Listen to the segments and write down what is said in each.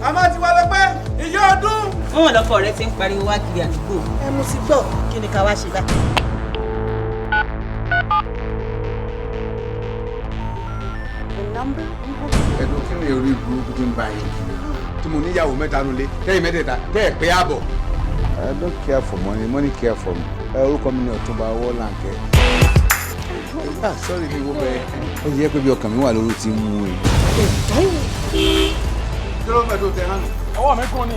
Màmá ti wá lọ pé ìyá ọdún. Wọ́n lọ́kọ rẹ ti ń pariwo wá kiri àdúgbò. Ẹ mú sí gbọ́, kí ni ká wá ṣe báyìí? Ẹ̀dùn kí ni orí burúkú tó ń bá yín kiri? Tí mo níyàwó mẹ́ta nulẹ̀, tẹ́yìn mẹ́tẹ̀ẹ̀ta, tẹ́ ẹ̀ pé àbọ̀. I don't care for money, money care for me. Orúkọ mi ni Ọ̀túnba Ọwọ́lànkẹ́. Sorry ni wo bẹ́ẹ̀. Ó ti yẹ pé bí ọkàn mi wà lórí ti mú e. Kí ló ń bẹ̀ tó tẹ hàn? Ọwọ́ mi kún ni.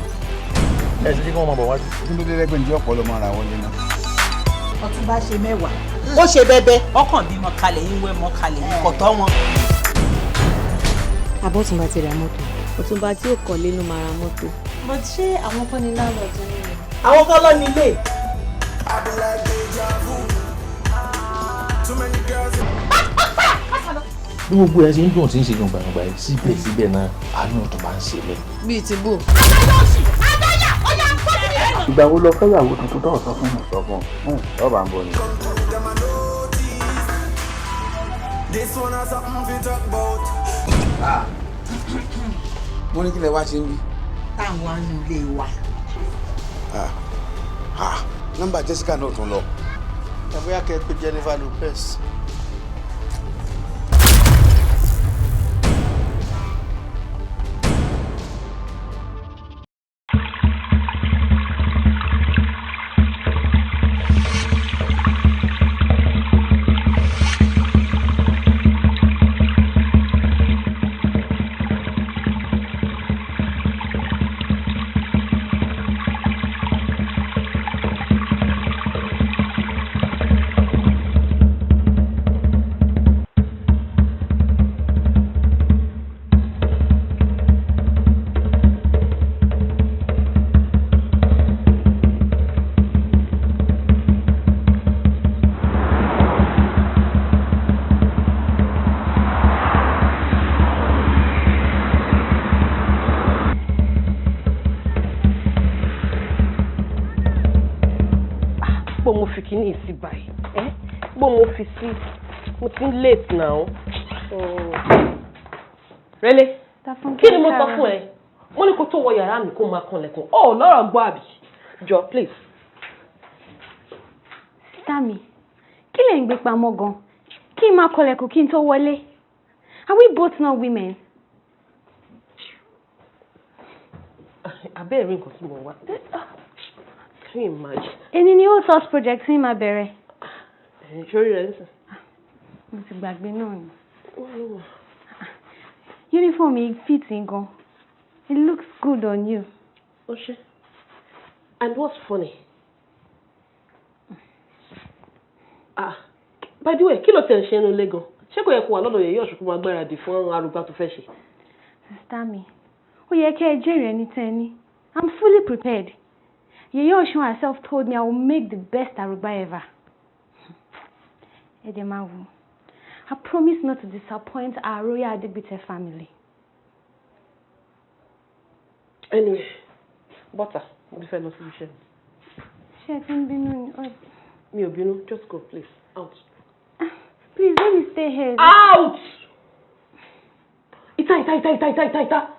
Ẹ ti kí wọ́n máa bọ̀ wájú. Kí ló dé lẹ́gbẹ̀ẹ́ ní ọ̀pọ̀ ló máa ra wọlé náà? Ọ̀túnba ṣe mẹ́wàá. Ó ṣe bẹ́bẹ́. Ọkàn bímọ kalẹ̀ yín wẹ́ mọ́ kalẹ̀ yín kọ̀tọ́ wọn. Abọ́túnba ti ra mọ́tò. Ọ̀túnba tí ò kọ́lé ló máa ra mọ́tò. But ṣé àwọn kan ní láńlọ́ọ̀dù ní ilé? Àwọn kan lọ ní ilé. Bí gbogbo ẹ ṣe ń dùn tí ń ṣe yàn gbàgbà yìí síbẹ̀síbẹ̀ náà àánú tó bá ń ṣe mí. Bíi ti bò. Ìgbà wo lọ fẹ́yàwó tuntun tó sọ fún mi? Sọ fún un, ọba ń bọ̀ ni. Mo ní kí lẹ wá ṣe ń bí. Táwọn àánú ilé wa. Nọ́mbà Jessica náà tún lọ. Tàbí akẹ́ pé Jennifer Lopez. Mo fi kíní sí báyìí bó mo fi sí mo ti ń late now. Really? Kí ni mo sọ fún ẹ? Mo ní kó tó wọ yàrá mi kó máa kanlẹ̀kùn. Oh, lọ́rọ̀ gbọ́ àbí? Jọ, please. Sísá mi, kí lẹ̀ ń gbé pamọ́ gan? Kí n máa kanlẹ̀kùn kí n tó wọlé? Are we both not women? Abẹ́rẹ́ nǹkan tí mo wá. Can you imagine? Èmi ni ó source project ní máa bẹ̀rẹ̀. Sórí rẹ̀ nísìn. Mo ti gbàgbé náà ni. Uniform yìí fit in gan. It looks good on you. Okay. And what's funny? By the way, kí ló tẹ̀ ń ṣe inú ilé gan? Ṣé kò yẹ kó wà lọ́dọ̀ yẹ̀yẹ́ ọ̀ṣùnkú máa gbáradì fún arúgbá tó fẹ́ ṣe? Sister mi, ó yẹ kí ẹ jẹ́rìí ẹni tẹ́ ní. I'm fully prepared. Yeye Osun herself told me I will make the best Aruba ever. Edemawu, I promise not to disappoint our royal Adigbite family. Anyway, butter, mo fẹ́ lọ sí iṣẹ́. Ṣé ẹ ti ń bínú ni? Mi ò bínú, just go please, out. Please let me stay here. Out! Ita.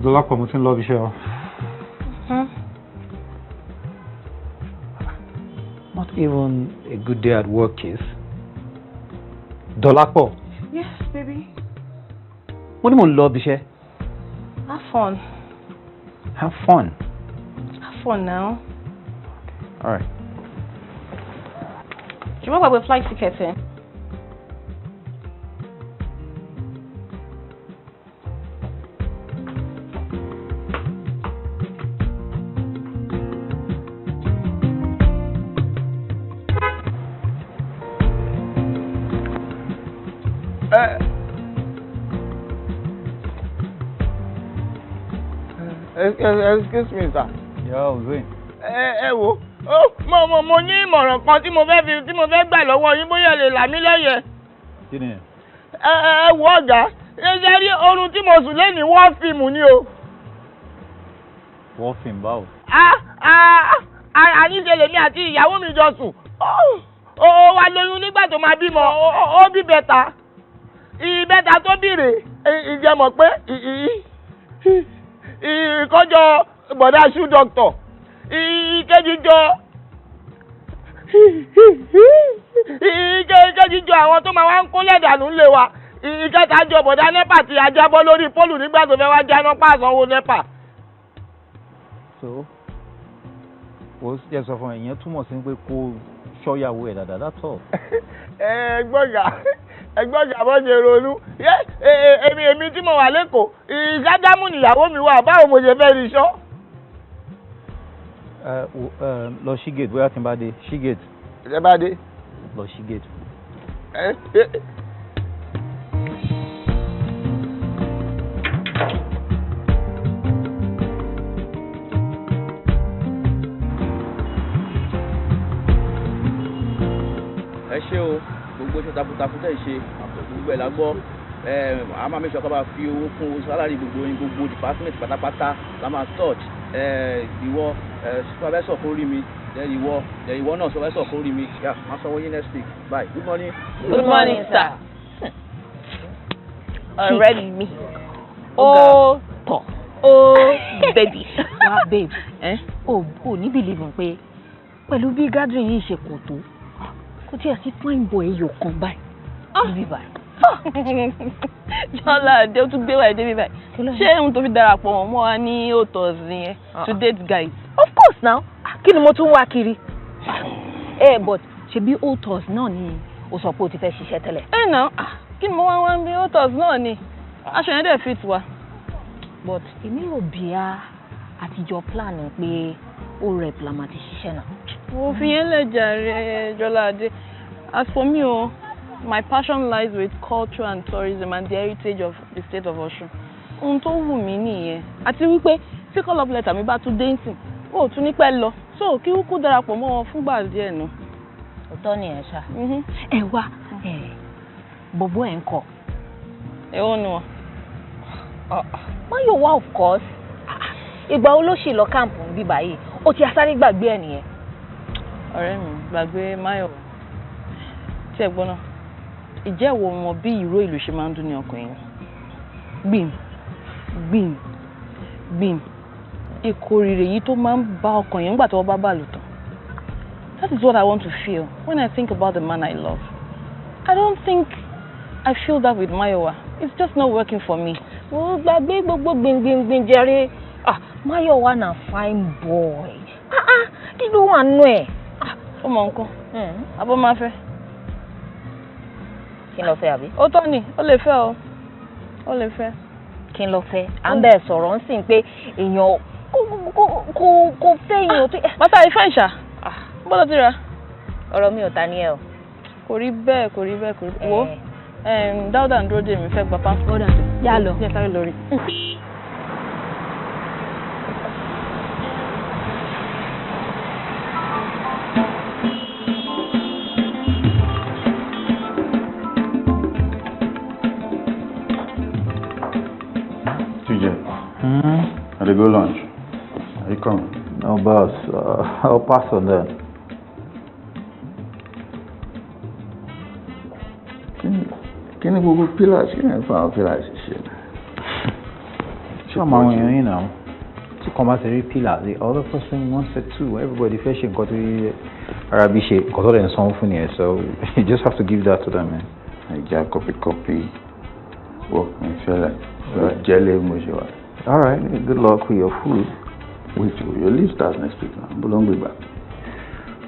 Dolapo, mo ti ń lọ bí iṣẹ́ o. Not even a good day at work, is. Dolapo. Yes, baby. Mo ní mo ń lọ bí iṣẹ́. Have fun. Have fun. Have fun now. All right. Do you want to flight ticket in? Excuse me, sir. Yeah, Ozzy. Ẹ wo. Mo ní ìmọ̀ràn kan tí mo fẹ́ gbà lọ́wọ́ yín bóyá lè là mí lóye. Kí ni? Ẹ wo ọ̀gá. Ṣé rí oorun tí mo sùn lẹ́ni wọ́n fíìmù ni o. Wọ́n fíìmù báwo? Àníṣe lèmi àti ìyàwó mi jọ sùn. Ó wá lóyún nígbà tó máa bímọ. Ó bí bẹ́ta. Ìbẹ́ta tó bí rè ìjẹ́ mọ̀ pé ìkọ́jọ bọ̀dá ṣú dọ́kítọ̀. Ìkejì jọ àwọn tó máa wá ń kólẹ̀ dànù ńlẹ̀ wa. Ìkẹta jọ bọ̀dá nẹ́pà tí a jábọ́ lórí pólù nígbà tó fẹ́ wá jáná pàṣánwó nẹ́pà. So ó jẹ́ sọ fún ẹ̀yẹn túmọ̀ sí pé kó ṣọ́yàwó ẹ̀ dáadáa that's all. ẹgbọ́gà bọ́ ṣe ronú. Èmi tí mo wà lẹ́kọ̀ọ́ ìṣàdámù nìyàwó mi wà báwo mo ṣe fẹ́ rí iṣọ́. Lọ sí gate bóyá tí n bá dé sí gate. Ẹ bá dé. Lọ sí gate. Ẹ ṣé o gbogbo iṣẹ́ takuntakun tẹ̀ ṣe gbogbo ẹ̀ la gbọ́ a máa mẹ́sàn-án ká bá fi owó kún sálárì gbogbo department pátápátá la máa touch ìwọ supervisor kó rí mi ìwọ náà supervisor kó rí mi máa sanwó yín next week bye good morning. Good morning sir. Ọ̀rẹ́ mi ó tọ̀ ó baby. Wá babe ò ní believe pé pẹ̀lú bí gathering yìí ṣe kò tó kò tí ẹ sí fine boy yóò kan báyìí níbí báyìí. Jọlá Adé ó tún gbé wáyé débi báyìí. Ṣé ohun tó fi darapọ̀ mọ́ wa ní òtọ̀s nìyẹn to date guys? Of course now. Kí ni mo tún wá kiri? But ṣebí òtọ̀s náà ni o sọ pé o ti fẹ́ ṣiṣẹ́ tẹ́lẹ̀. Náà kí ni mo wá ń bí òtọ̀s náà ni aṣọ yẹn dẹ̀ fit wa. But èmi rò bí a àtijọ́ plan pé ó rẹ̀ plama ti ṣiṣẹ́ náà. Mo fi yẹn lè jàre Jọlá Adé. As for me my passion lies with culture and tourism and the heritage of the state of Osun. Ohun tó wù mí nìyẹn. Àti wípé tí call up letter mi bá tún dé nsìn, ó tún ní pẹ́ lọ. So kí kúkú darapọ̀ mọ́ wọn fúngbà díẹ̀ nù. Òótọ́ ni ẹ̀ ṣá. Ẹ wá bọ̀bọ̀ ẹ̀ ń kọ̀. Èwo ni wọn? Máyọ̀wá of course. Ìgbà wo ló ṣì lọ káàmpù ń bí báyìí? Ó ti asáré gbàgbé ẹ̀ nìyẹn. Ọ̀rẹ́ mi gbàgbé Máyọ̀wá. Tí ẹ gbọ́ náà. Ìjẹ́ ìwọ mọ̀ bí ìró ìlú ṣe máa ń dún ní ọkàn yẹn? Gbìm, gbìm, gbìm. Ìkórìíre yìí tó máa ń bá ọkàn yẹn nígbà tí wọ́n bá bàlù tán. That is what I want to feel when I think about the man I love. I don't think I feel that with Mayowa. It's just not working for me. Ó gbàgbé gbogbo gbìngbìngbìn jẹrẹ. Mayowa na fine boy. Kí ló wà nù ẹ̀? Ó mọ nǹkan. Abọ́ máa fẹ́. Kí n lọ fẹ́ àbí? Ó tọ́ ni, ó lè fẹ́ o. Ó lè fẹ́. Kí n lọ fẹ́. À ń bẹ̀ sọ̀rọ̀ ń sìn pé èèyàn kò fẹ́ èèyàn tó. Bàtà ìfẹ́ ìṣà. Bọ́lá ti ra. Ọ̀rọ̀ mi ò ta ní ẹ o. Kò rí bẹ́ẹ̀, kò rí bẹ́ẹ̀, kò rí bẹ́ẹ̀. Wo Dáúdà ń dúró dè mí fẹ́ gba passport. Yá lọ. Yẹ sáré lórí. I go lunch. Are you coming? No, boss. I'll pass on that. Can you go pillars? Can you find pillars? Sure, man, you know. To combat pillar, the other person wants it too. Everybody fishing got to Arabic shape, got all in some funny, so you just have to give that to them, man. I just copy. Work me feel like jelly mushwa. All right, good luck with your food. Wait, your leave starts next week now. How long will be back?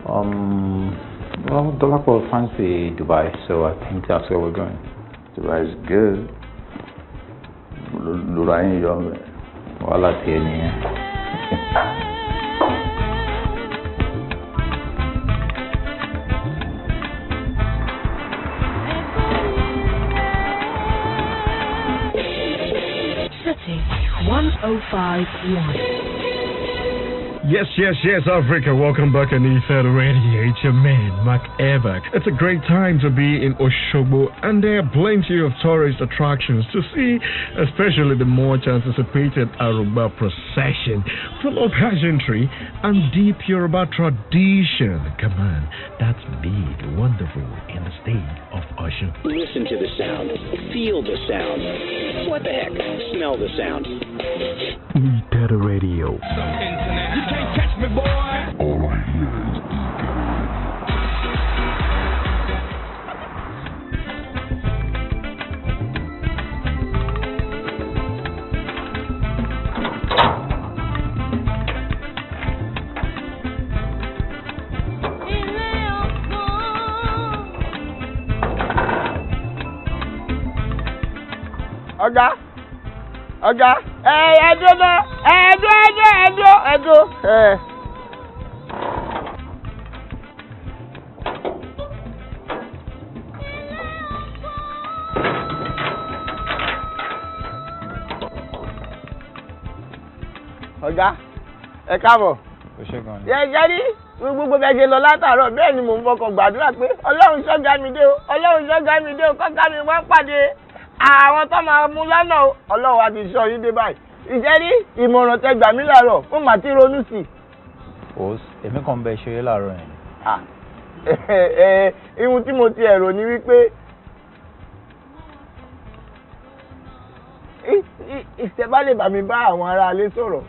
Well, Dolapo fancy Dubai, so I think that's where we're going. Dubai is good. Dubai is young. Well, that's here. City 105.1. Yes, Africa. Welcome back on Ether Radio. It's your man, Mark Evac. It's a great time to be in Osogbo, and there are plenty of tourist attractions to see, especially the much anticipated Aralola procession, full of pageantry and deep Yoruba tradition. Come on, that's big, wonderful in the state of Osun. Listen to the sound, feel the sound. What the heck? Smell the sound. Ether Radio. You can't catch me, boy. All I hear is Ọ̀gá, ẹ̀ẹ́dọ́ náà, ẹ̀ẹ́dọ́. Ọ̀gá, ẹ káàbọ̀. Yẹ ní gbogbo bẹ́ẹ̀ ṣe lọ látàárọ̀ bẹ́ẹ̀ ni mò ń fọkàn gbàdúrà pé Ọlọ́run ṣọ́gá mi dé o, kọ́gá mi wá pàdé àwọn tó máa mú lọ́nà o. Ọlọ́run á ti ṣọ́ yín dé báyìí. Ìjẹ́ ní ìmọ̀ràn tẹ gbà mí láàárọ̀ mo mà ti ronú sí i. Èmi kàn bẹ ṣeré láàárọ̀ yẹn. Ihun tí mo ti ẹ̀rọ ni wípé ìṣẹ̀bá lè bá mi bá àwọn ará ilé sọ̀rọ̀.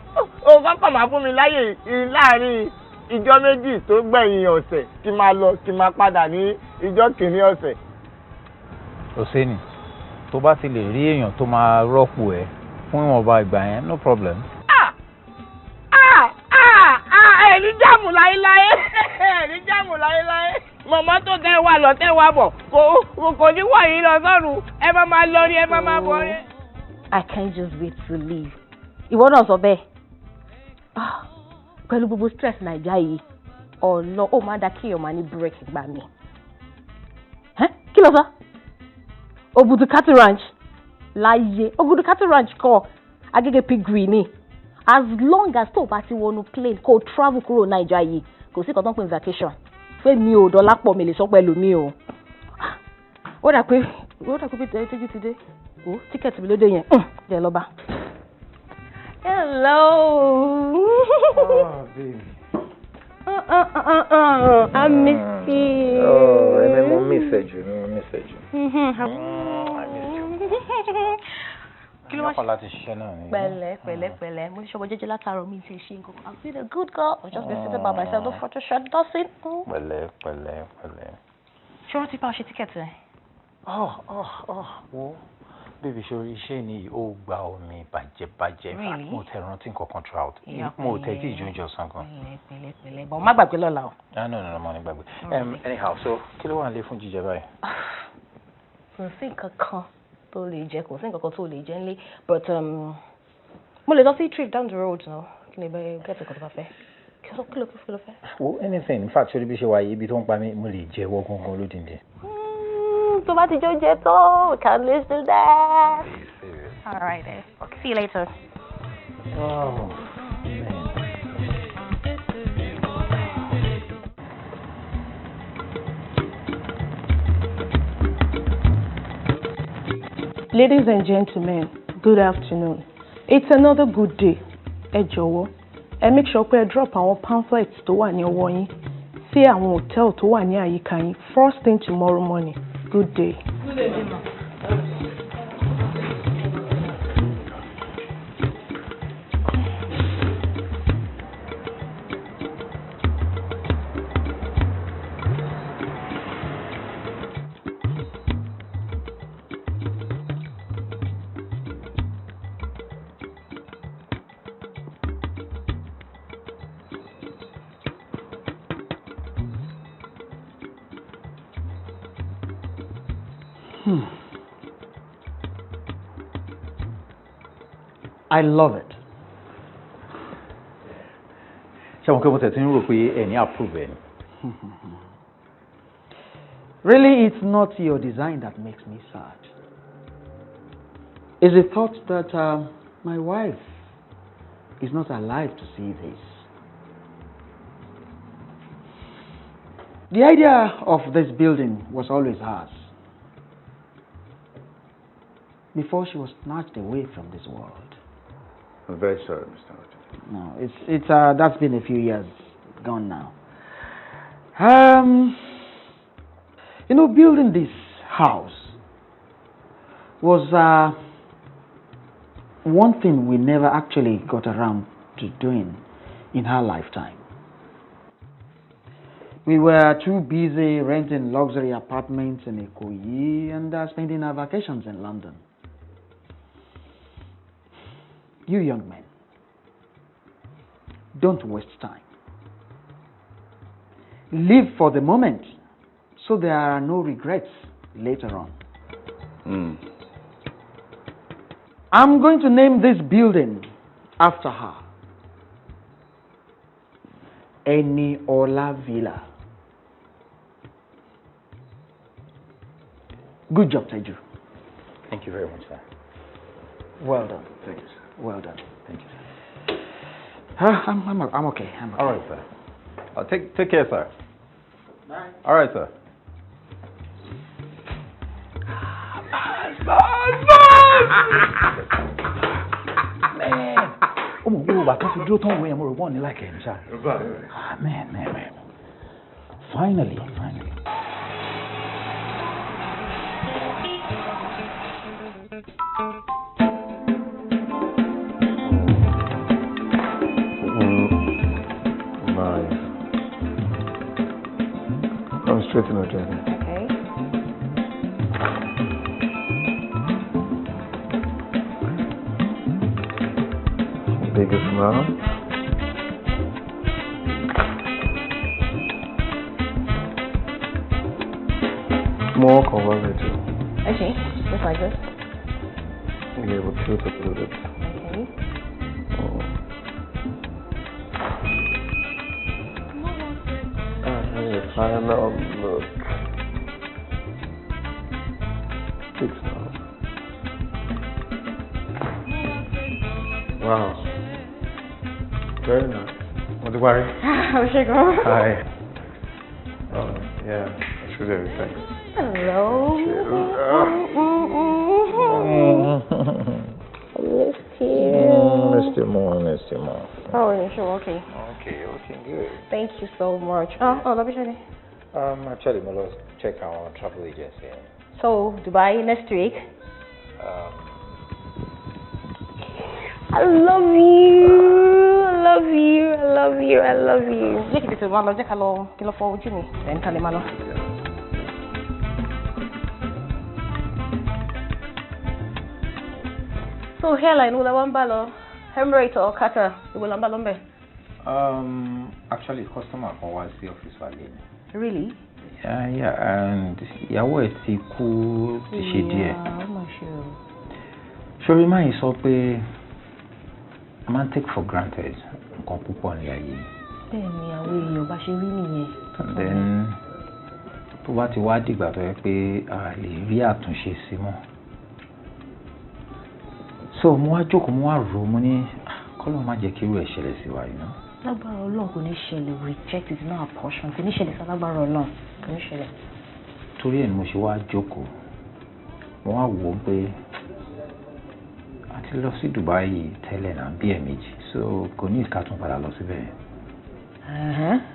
Ó kọ́kọ́ máa fún mi láyè láàárín ìjọ́ méjì tó gbẹ̀yìn ọ̀sẹ̀ kí máa lọ kí máa padà ní ìjọ́ kìíní ọ̀sẹ̀. Òsèǹnì tó bá ti lè rí èèyàn tó máa rọ́pò ẹ̀ fún ìwọ̀nba ìgbà yẹn no problem. Ẹ̀rí jáàmù láéláé. Mọ̀mọ́ tó tẹ́ wà lọ tẹ́ wà bọ̀ kò ní wọ̀ yín lọ sọ́run ẹ máa lọ rí ẹ máa bọ̀ rí. I can't just wait to leave. Ìwọ náà sọ bẹ́ẹ̀. Pẹ̀lú gbogbo stress Naija yìí, ọ̀nà ó máa dá kéèyàn máa ní break gbà mí. Kí ló sọ? Obudu Cattle Ranch láyé Obudu Cattle Ranch kọ́ Agége Piggery ni. As long as tó bá ti wọnú plane kó travel kúrò Naija yìí kò sí kan tó ń pè ní vacation. Fẹ́ mi ò Dolapo mi lè sọ pẹ̀lú mi o. Ó dà pé Teju ti dé. O tíkẹ́ẹ̀tì mi ló dé yẹn. Jẹ́ lọ bá. Hello. Oh, baby. I miss you. Oh, and then we'll miss you. I miss you. Kí ló wá ṣe láti ṣiṣẹ́ náà ni? Pẹ̀lẹ́. Mo ti ṣọwọ́ jẹ́jẹ́ látàárọ̀ mi ti ṣe nǹkan. I'm feeling a good girl. I'm just been sitting by myself. No photo shot, nothing. Pẹ̀lẹ́. Ṣé wọ́n ti bá ọ ṣe tíkẹ́ẹ̀tì rẹ̀? Wo bébí sori iṣẹ́ ni ó gba omi bàjẹ́. Mo tẹ rántí nǹkan throughout. Mo tẹ tí ìjọ ọ̀sán kan. Pẹ̀lẹ́. Bọ̀ má gbàgbé lọ́la o. No, mo ní gbàgbé. Anyhow, so kí ló wà nílé fún jíjẹ báyìí? Kò sí nǹkan kan tó lè jẹ, kò sí nǹkan kan tó lè jẹ nílé, but mo lè lọ sí trip down the road náà kí ni bẹ́ẹ̀ gẹ́tì kan tó bá fẹ́. Kí ló fẹ́? Well, anything. In fact, sori bí ṣe wà yìí ibi tó ń pa mí mo lè jẹ ẹwọ́ gangan lódìndín. Tó bá ti jó jẹ tó, we can let's do that. All right then. See you later. Oh, man. Ladies and gentlemen, good afternoon. It's another good day. Ẹ jọ̀wọ́, ẹ make sure pé ẹ drop àwọn pamphlets tó wà ní ọwọ́ yín sí àwọn hotel tó wà ní àyíká yín first thing tomorrow morning. Good day. Good day, ma. I love it. Ṣé àwọn kẹ́kọ̀ọ́ tẹ̀sí ń rò pé ẹni approve ẹni? Really, it's not your design that makes me sad. It's the thought that My wife is not alive to see this. The idea of this building was always hers. Before she was snatched away from this world. I'm very sorry, Mr. Hutton. No, it's that's been a few years gone now. Building this house was one thing we never actually got around to doing in her lifetime. We were too busy renting luxury apartments in Ikoyi and spending our vacations in London. You young men, don't waste time. Live for the moment so there are no regrets later on. I'm going to name this building after her. Eniola Villa. Good job, Teju. Thank you very much, sir. Well done. Thank you, sir. Well done. Thank you, sir. I'm okay. All right, sir. Take care, sir. Bye. All right, sir. Man! Oh my God, I can't do it. I'm going like it, sir. Man. Finally. Come straight in, okay? Okay. Bigger smile. More conservative. Okay, just like this. Yeah, we'll tilt up a little bit. Okay. Final look. Big smile. Wow. Very nice. What do you worry? Hi. Oh, yeah. That's really everything. Hello. Missed you more. Oh, yeah, sure, okay. Okay, looking good. Thank you so much. Let me show you. Actually, my lord, check our travel agency. So, Dubai next week. I love you. Jẹ́ kí tètè máa lọ, jẹ́ ká lọ kí lọ fọ ojú mi, then ká lè máa lọ. So, hairline wo la wá ń bá lọ? Hemorrhoid or Qatar? Ìwọ la ń bá lọ ń bẹ̀? Actually, customer kan wá sí ọ́fíìsì wa lẹ́nu. Really? Yeah, and ìyàwó ẹ̀ ti kú ti ṣe díẹ̀. Ṣorí máa ń sọ pé I man take for granted nǹkan púpọ̀ ní ayé. Bẹ́ẹ̀ni, àwọn èèyàn bá ṣe rí nìyẹn. And then tó bá ti wá dìgbà tó yẹ pé a lè rí àtúnṣe sí mọ́. So mo wá jókòó mo wá rò mo ní kọ́lọ́ má jẹ́ kí irú ẹ̀ ṣẹlẹ̀ sí wa yìí ná. Lágbára Ọlọ́run kò ní ṣẹlẹ̀, reject is not a portion, kò ní ṣẹlẹ̀ sí lágbára Ọlọ́run, kò ní ṣẹlẹ̀. Torí ẹ̀ ni mo ṣe wá jókòó mo wá wò ó pé a ti lọ sí Dubai tẹ́lẹ̀ náà bí ẹ̀ẹ̀mejì so kò ní ìka tún padà lọ síbẹ̀.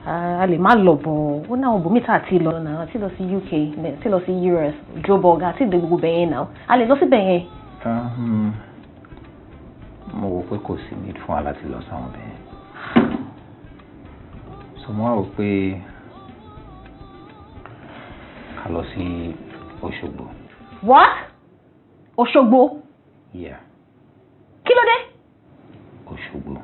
A lè má lọ bọ̀ ó náà bòmí tá àti lọ náà àti lọ sí UK àti lọ sí US Joburg àti ìdè gbogbo bẹ̀yẹn náà a lè lọ sí bẹ̀yẹn. Mo wò pé kò sí need fún wa láti lọ sáwọn bẹ̀yẹn. So mo wá wò pé ká lọ sí Osogbo. What? Osogbo? Yeah. Kí ló dé? Osogbo.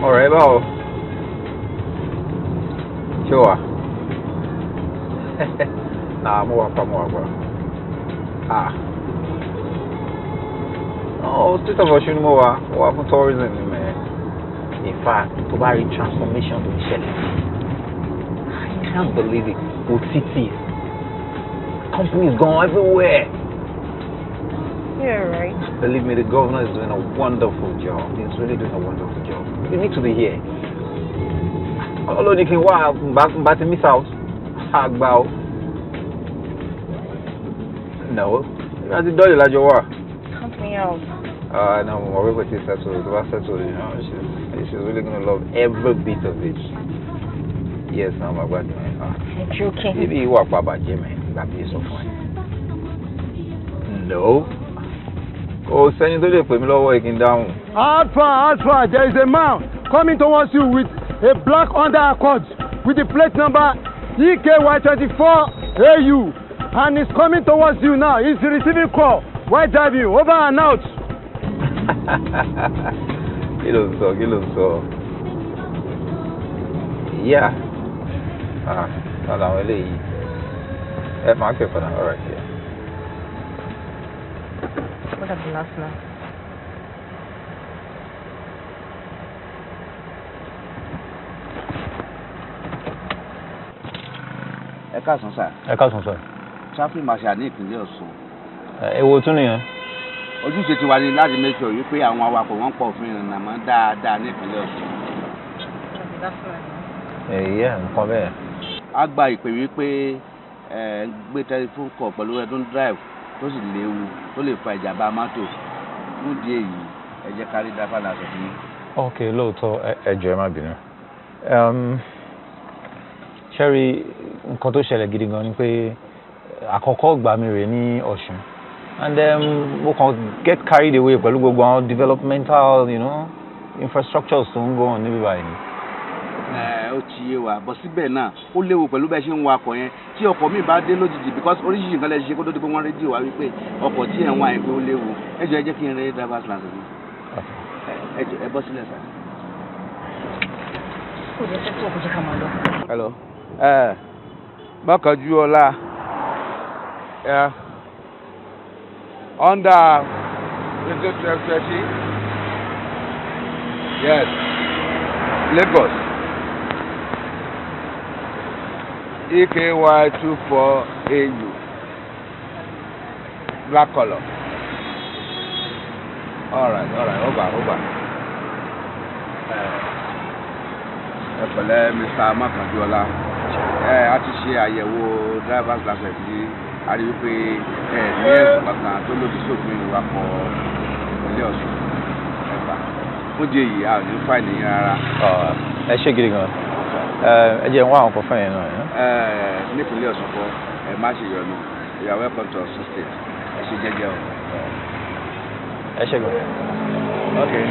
Alright, báwo? Ṣé wà? Nah, mo wà pa. Oh, State of Osun mo wà fún tourism, man. In fact, tó bá rí transformation tó ń ṣẹlẹ̀. I can't believe it. With cities, companies gone everywhere. Yeah, right. Believe me, the governor is doing a wonderful job. He's really doing a wonderful job. You need to be here. Although you can walk back to miss out. Agbao. No. That's the door like you are. Count me out. No, my wife is settled. You know, she's really gonna love every bit of it. Yes, now my bad. You're joking. Maybe you walk Baba Jimmy. That be so fine. No. Oh, send you to the Pamela working down. Alpha, there is a man coming towards you with a black underaccord with the plate number EKY24AU, and he's coming towards you now. He's receiving call. Why drive you? Over and out. He looks so. Yeah. Hold on, really. Market for now. All right, yeah. What are the last now? Ẹ káàsán sà. Ẹ káàsán sà. Traffic marshal ní ìpínlẹ̀ Ọ̀ṣun. Èwo tún nìyẹn? Ojúṣe ti wà ní láti make sure wípé àwọn awakọ̀ wọn pọ̀ fún ìrìnnà mọ́ dáadáa ní ìpínlẹ̀ Ọ̀ṣun. Ẹ̀yẹ́ nǹkan bẹ́ẹ̀. A gba ìpè wípé gbé tẹlifóònù kọ̀ pẹ̀lú ẹdún drive tó sì léwu tó lè fa ìjàmbá mọ́tò. Fún ìdí èyí ẹ jẹ́ ká rí driver license fún yín. Ok, lóòótọ́ ẹ jọ̀ọ́ ẹ má bínú. Sherry, nǹkan tó ṣẹlẹ̀ gidi gan ni pé àkọ́kọ́ gbà mí rè ní Ọ̀ṣun, and mo kàn get carried away pẹ̀lú gbogbo àwọn developmental, infrastructures tó ń go on níbí báyìí. Ó ti yé wa bọ̀ síbẹ̀ náà ó léwu pẹ̀lú bẹ́ẹ̀ ṣe ń wakọ̀ yẹn tí ọkọ̀ mi bá dé lójijì because oríṣiríṣi nǹkan lè ṣe kó tó di pé wọ́n rédíò wá wípé ọkọ̀ tí ẹ̀ ń wá yẹn pé ó léwu ẹ jọ̀ọ́ ẹ jẹ́ kí n rí driver's license mi. Ẹ jọ̀ọ́ ẹ bọ́ sílẹ̀ sá. Hello. Makanjuola. Yeah. Under 2020. Yes. Lagos. EKY24AU. Black color. All right. Over. Ẹ pẹ̀lẹ́ Mr. Makanjuola. A ti ṣe àyẹ̀wò driver's license yìí. A rí wípé ní ẹ̀sùn kankan tó lòdì sófin ìwakọ̀ ìpínlẹ̀ Ọ̀ṣun. Fún di èyí a ò ní fáìlì yín rárá. Ẹ ṣé gidi gan. Ẹ jẹ́ wọ́n àwọn kan fún yẹn náà. Nípínlẹ̀ Ọ̀ṣun kọ́ ẹ má ṣe yọnu. You are welcome to Osun State. Ẹ ṣe jẹ́jẹ́ o. Ẹ ṣé gan. Okay.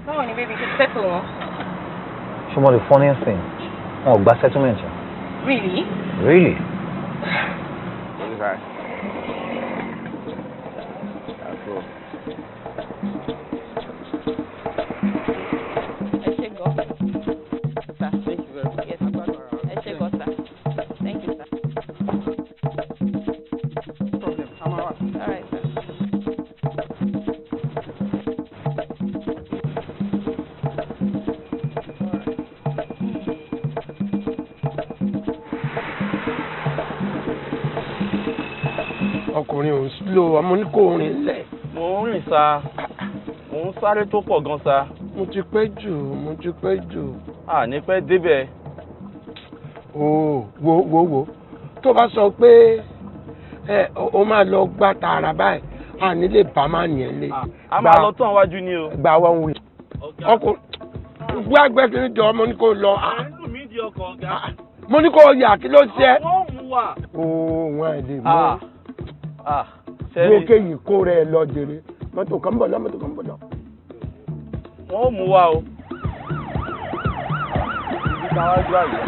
Báwo ni baby ṣe settle wọn? Ṣùgbọ́n the funniest thing, wọn ò gba settlement yẹn. Really? Really? Ọkùnrin ò ń slow ọmọ ní kò rìn lẹ̀. Mo ń rìn sa, mo ń sáré tó pọ̀ gan sa. Mo ti pẹ́ jù. Ní pẹ́ débẹ̀. Wo tó bá sọ pé o máa lọ gbá tààrà báyìí a ní lè bá máa nìyẹn lé. A máa lọ tán wájú ni o. Gba wọn wí. Ọkùnrin gbàgbẹ́ kí ni jọ ọmọ ní kò lọ. Mo ní kò yà kí ló ṣe. Wọ́n mú wa. Wọ́n ẹ̀ lè mú. Wo kéyìí kó rẹ̀ lọ jèrè. Mọ́tò kan bọ̀ lọ. Wọ́n mú wa o. Ibi táwa gbà yẹn.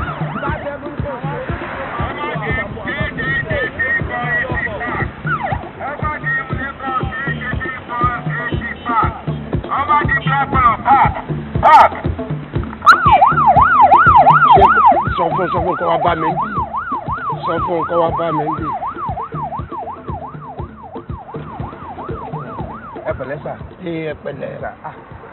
sọ fún kó wá bá mi ń bì. Sọ fún kó wá bá mi ń bì. Ẹ pẹ̀lẹ́ sà. Ẹ pẹ̀lẹ́. Sà.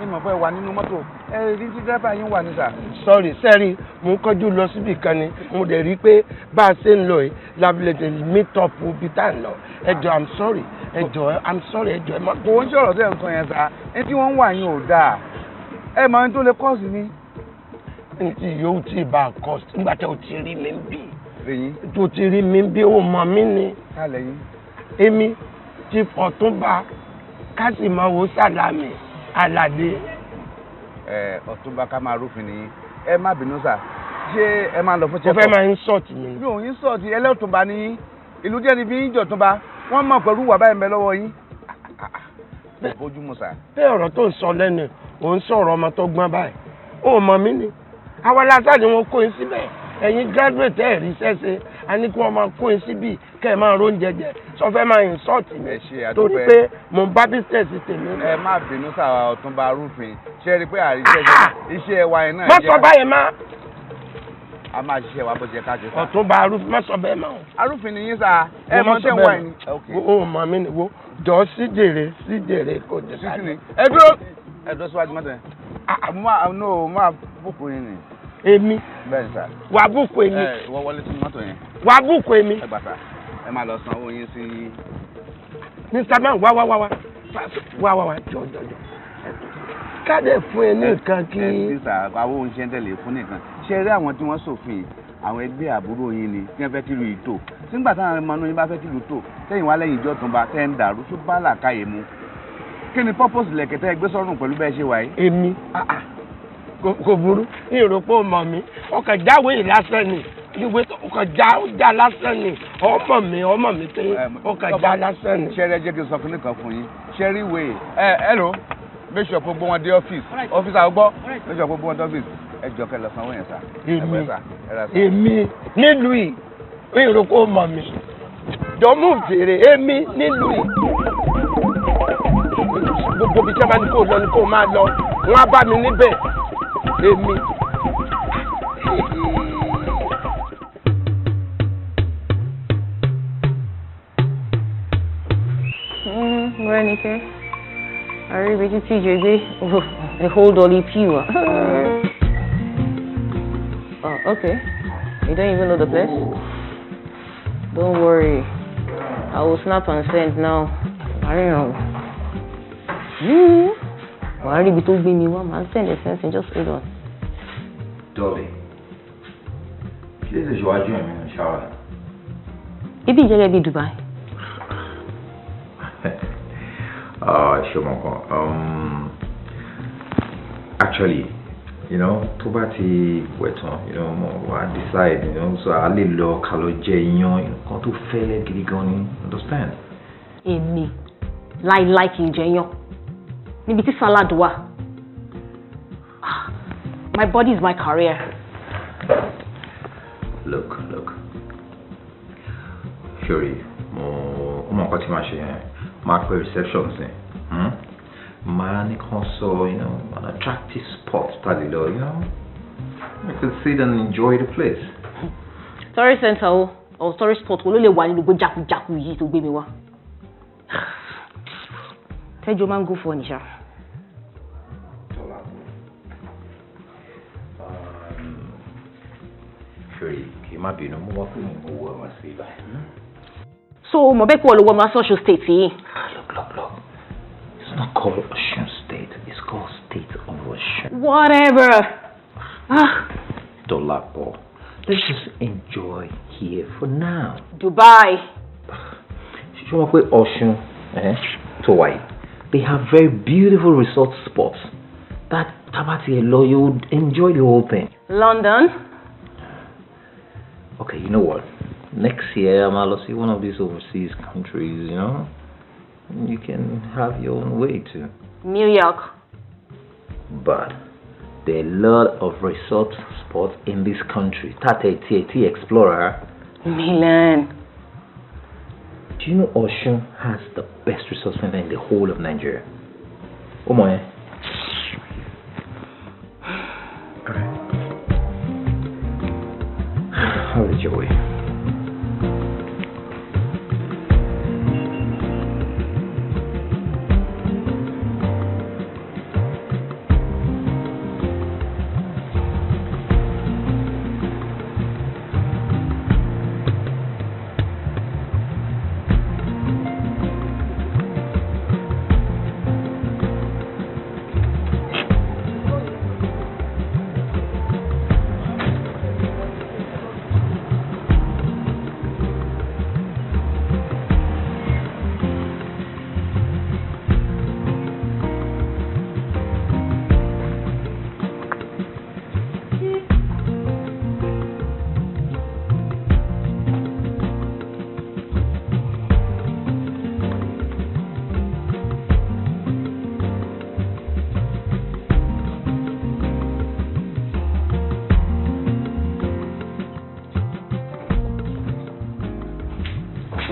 Ẹ mọ̀ pé wà nínú mọ́tò. Ẹ rí tí dẹ́rẹ́bà yín wà ní sà. Sorry, sẹ́rí, mo ń kọjú lọ síbì kan ni. Mo dẹ̀ rí pé bá a ṣe ń lọ yìí, lábìlẹ̀ meet up bí tá à ń lọ. Ẹ jọ̀ọ́, I'm sorry. Ẹ jọ̀ọ́, I'm sorry. Ẹ jọ̀ọ́, ẹ má. Kò ń ṣọ̀rọ̀ tẹ̀ ń sọ yẹn sà. Ẹ tí wọ́n ń wà yín ò dáa. Ẹ mọ̀ ní tó lè kọ́ọ̀sì ni. Ntí yóò tí ì bá a kọ́ nígbà tí o ti rí mi ń bì. Lẹ́yìn. Tó ti rí mi ń bì, ó mọ̀ mí ni. Ká lẹ́yìn. Èmi ti Ọ̀túnba Kásìmọ́wò Sàlámì Àlàdé. Ọ̀túnba ká máa rúfin nìyí. Ẹ má bínú sà. Ṣé ẹ máa lọ fún check-up? Mo fẹ́ máa ń sọ̀tì mi. Mi ò ń sọ̀tì ẹlẹ́ọ̀túnba ní ìlú díẹ̀ ní fi ń jọ̀túnba. Wọ́n mọ̀ pẹ̀lú wà báyìí mẹ́ lọ́wọ́ yín. Bójú mu sà. Pé ọ̀rọ̀ tó ń sọ lẹ́nu, ò ń sọ̀rọ̀ ọmọ tó gbọ́n báyìí. Ó mọ̀ mí ni. Àwa lásán ni wọ́n kó yín síbẹ̀. Ẹ̀yin graduate ẹ̀ rí sẹ́sẹ́. A ní kí wọ́n máa kó yín síbí kẹ́ ẹ̀ máa róúnjẹ jẹ. Sọ fẹ́ máa insult mi. Ẹ ṣe àdúpẹ́. Torí pé mo ń bá business tèmi. Ẹ má bínú sà Ọ̀túnba rúfin. Ṣé rí pé àríṣẹ́ iṣẹ́ wa yẹn náà. Má sọ báyẹn má. A máa ṣiṣẹ́ wa bó ṣe ká ṣe sá. Ọ̀túnba arúfin má sọ bẹ́ẹ̀ mọ́. Arúfin ni yín sá. Ẹ mọ tẹ́ ń wá yín. O mọ̀ mí ni wo jọ sídèrè kò dé sáré. Sísì ni. Ẹ dúró síwájú mọ́tò yẹn. Máa bùkún yín ni. Èmi. Bẹ́ẹ̀ni sá. Wà á bùkún èmi. Wọ́n wọlé sínú mọ́tò yẹn. Wà á bùkún èmi. Ẹ gbà sá. Ẹ máa lọ san owó yín sí. Mr. Man wá jọ. Káde fún ẹ ní nǹkan kí. Ẹ ti sà àwọn ohun ṣe ń tẹ̀lé fún nìkan. Ṣé rí àwọn tí wọ́n ṣòfin àwọn ẹgbẹ́ àbúrò yín ni tí wọ́n fẹ́ kí lu ìtò. Nígbà táwọn ọmọ inú yín bá fẹ́ kí lu tò tẹ́yìn wá lẹ́yìn ìjọ tó ń bá tẹ́ ń dàrú tó bá làkàyè mu. Kí ni purpose lẹ̀kẹ̀tẹ̀ ẹgbẹ́ sọ́run pẹ̀lú bẹ́ẹ̀ ṣe wà yìí? Èmi kò burú ní ìròpó mọ̀ mi ọkàn jáwé lásán ni ìwé ọkàn já lásán ni ọmọ mi pé ọkàn já lásán ni. Ṣẹ́rí ẹ jẹ́ kí n sọ fún nìkan fún yín ṣẹ́rí ìwé hello make sure gbogbo wọn dé ọ́fíìsì àgbọ̀ make sure gbogbo wọn dé ọ́fíìsì ẹ jọ kẹ́ lọ sanwó yẹn sá. Èmi nílùú yìí ní ìròpó mọ̀ mi dọ́mú fèrè èmi nílùú yìí gbogbo bí sábà ní kò lọ ní kò máa lọ wọn á bá mi níbẹ̀ èmi. Renike, I really bet you TJ a whole dolly pure. Oh, okay. You don't even know the place? Don't worry. I will snap and send now. I don't know. Well, I already told me one. I'll send a sense and just hold on. Dolly, please join me in the shower. Maybe you're going to be Dubai. Sure, actually, you know, tó bá ti wẹ̀tàn, you know, I decide, you know, so I lè lọ ká lọ jẹ iyán nǹkan tó fẹ́lẹ́ gidi gan ni, understand? Èmi, láíláí kì í jẹ iyán. Níbi tí salad wà. My body is my career. Look. Shuri, mo nǹkan tí màá ṣe yẹn. Mark for receptions man also, you know, an attractive spot, you know. You could sit and enjoy the place. Tourist center or tourist spot will only one go jaku yi to gbé mi wá. Teju man go for Nisha. Shuri, kì má bínú mo wá fún mi owó wa sí bá. So, mo be ko lo wo Osun State yìí. Look. It's not called Osun State. It's called State of Osun. Whatever. Dolapo. Let's just enjoy here for now. Dubai. You know what Osun, Hawaii. They have very beautiful resort spots. That Tabati Elo, you would enjoy the whole thing. London. Okay, you know what? Next year, I'm going to see one of these overseas countries, you know? You can have your own way too. New York. But there are a lot of resort spots in this country. Tate Explorer. Milan. Do you know Osun has the best resort center in the whole of Nigeria? Oh my. your way.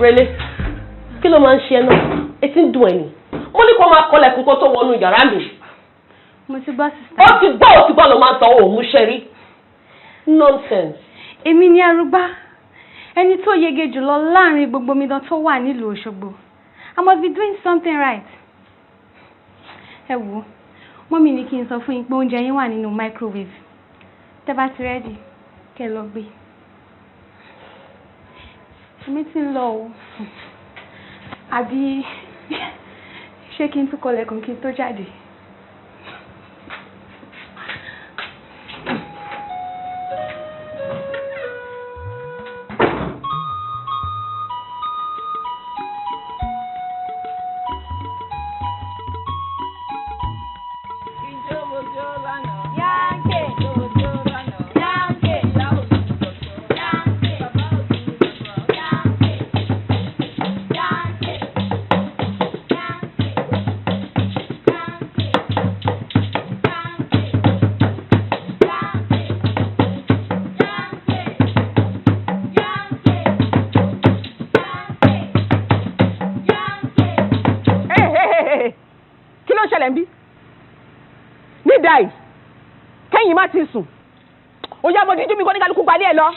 Rẹ̀lẹ̀, kí ló máa ń ṣe ẹ náà? Etí ń dùn ẹ̀ ni. Mo ní kó máa kọ́lẹ̀kùn kó tó wọnú yàrá mi. Mo ti gbọ́ sísá. Ó ti gbọ́ ló máa ń sanwó òun ṣẹ́rí. Nonsense. Èmi ni Arúgbá, ẹni tó yege jùlọ láàrin gbogbo omidan tó wà nílùú Òṣogbo. I must be doing something right. Ẹ wò, mọ́mì ní kí n sọ fún yín pé oúnjẹ yín wà nínú microwave. Tẹ́ bá ti rẹ́dì, kẹ́ lọ gbé. Èmi ti ń lọ o. Àbí ṣé kí n tún kọlẹ̀kùn kí n tó jáde? Kẹ́yìn má ti sùn. Ó yá mo díjú mi kó ní kálukú gbalé ẹ lọ.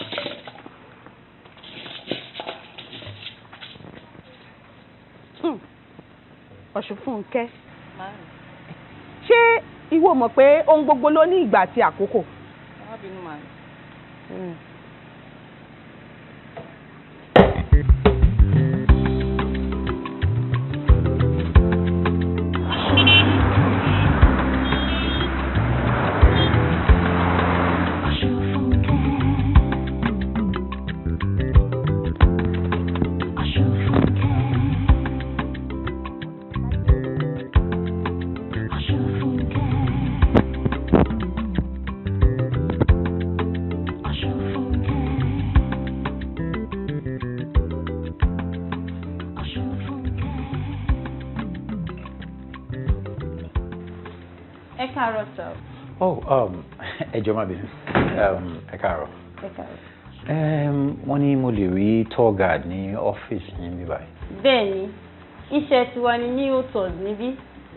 Osunfunke. Ṣé ìwọ mọ̀ pé ohun gbogbo ló ní ìgbà àti àkókò? Ẹ jọ̀ọ́ má bínú. Ẹ káàárọ̀. Wọ́n ní mo lè rí tour guide ní ọ́fíìsì yín bí báyìí. Bẹ́ẹ̀ni, iṣẹ́ tiwa ni ní hotels níbí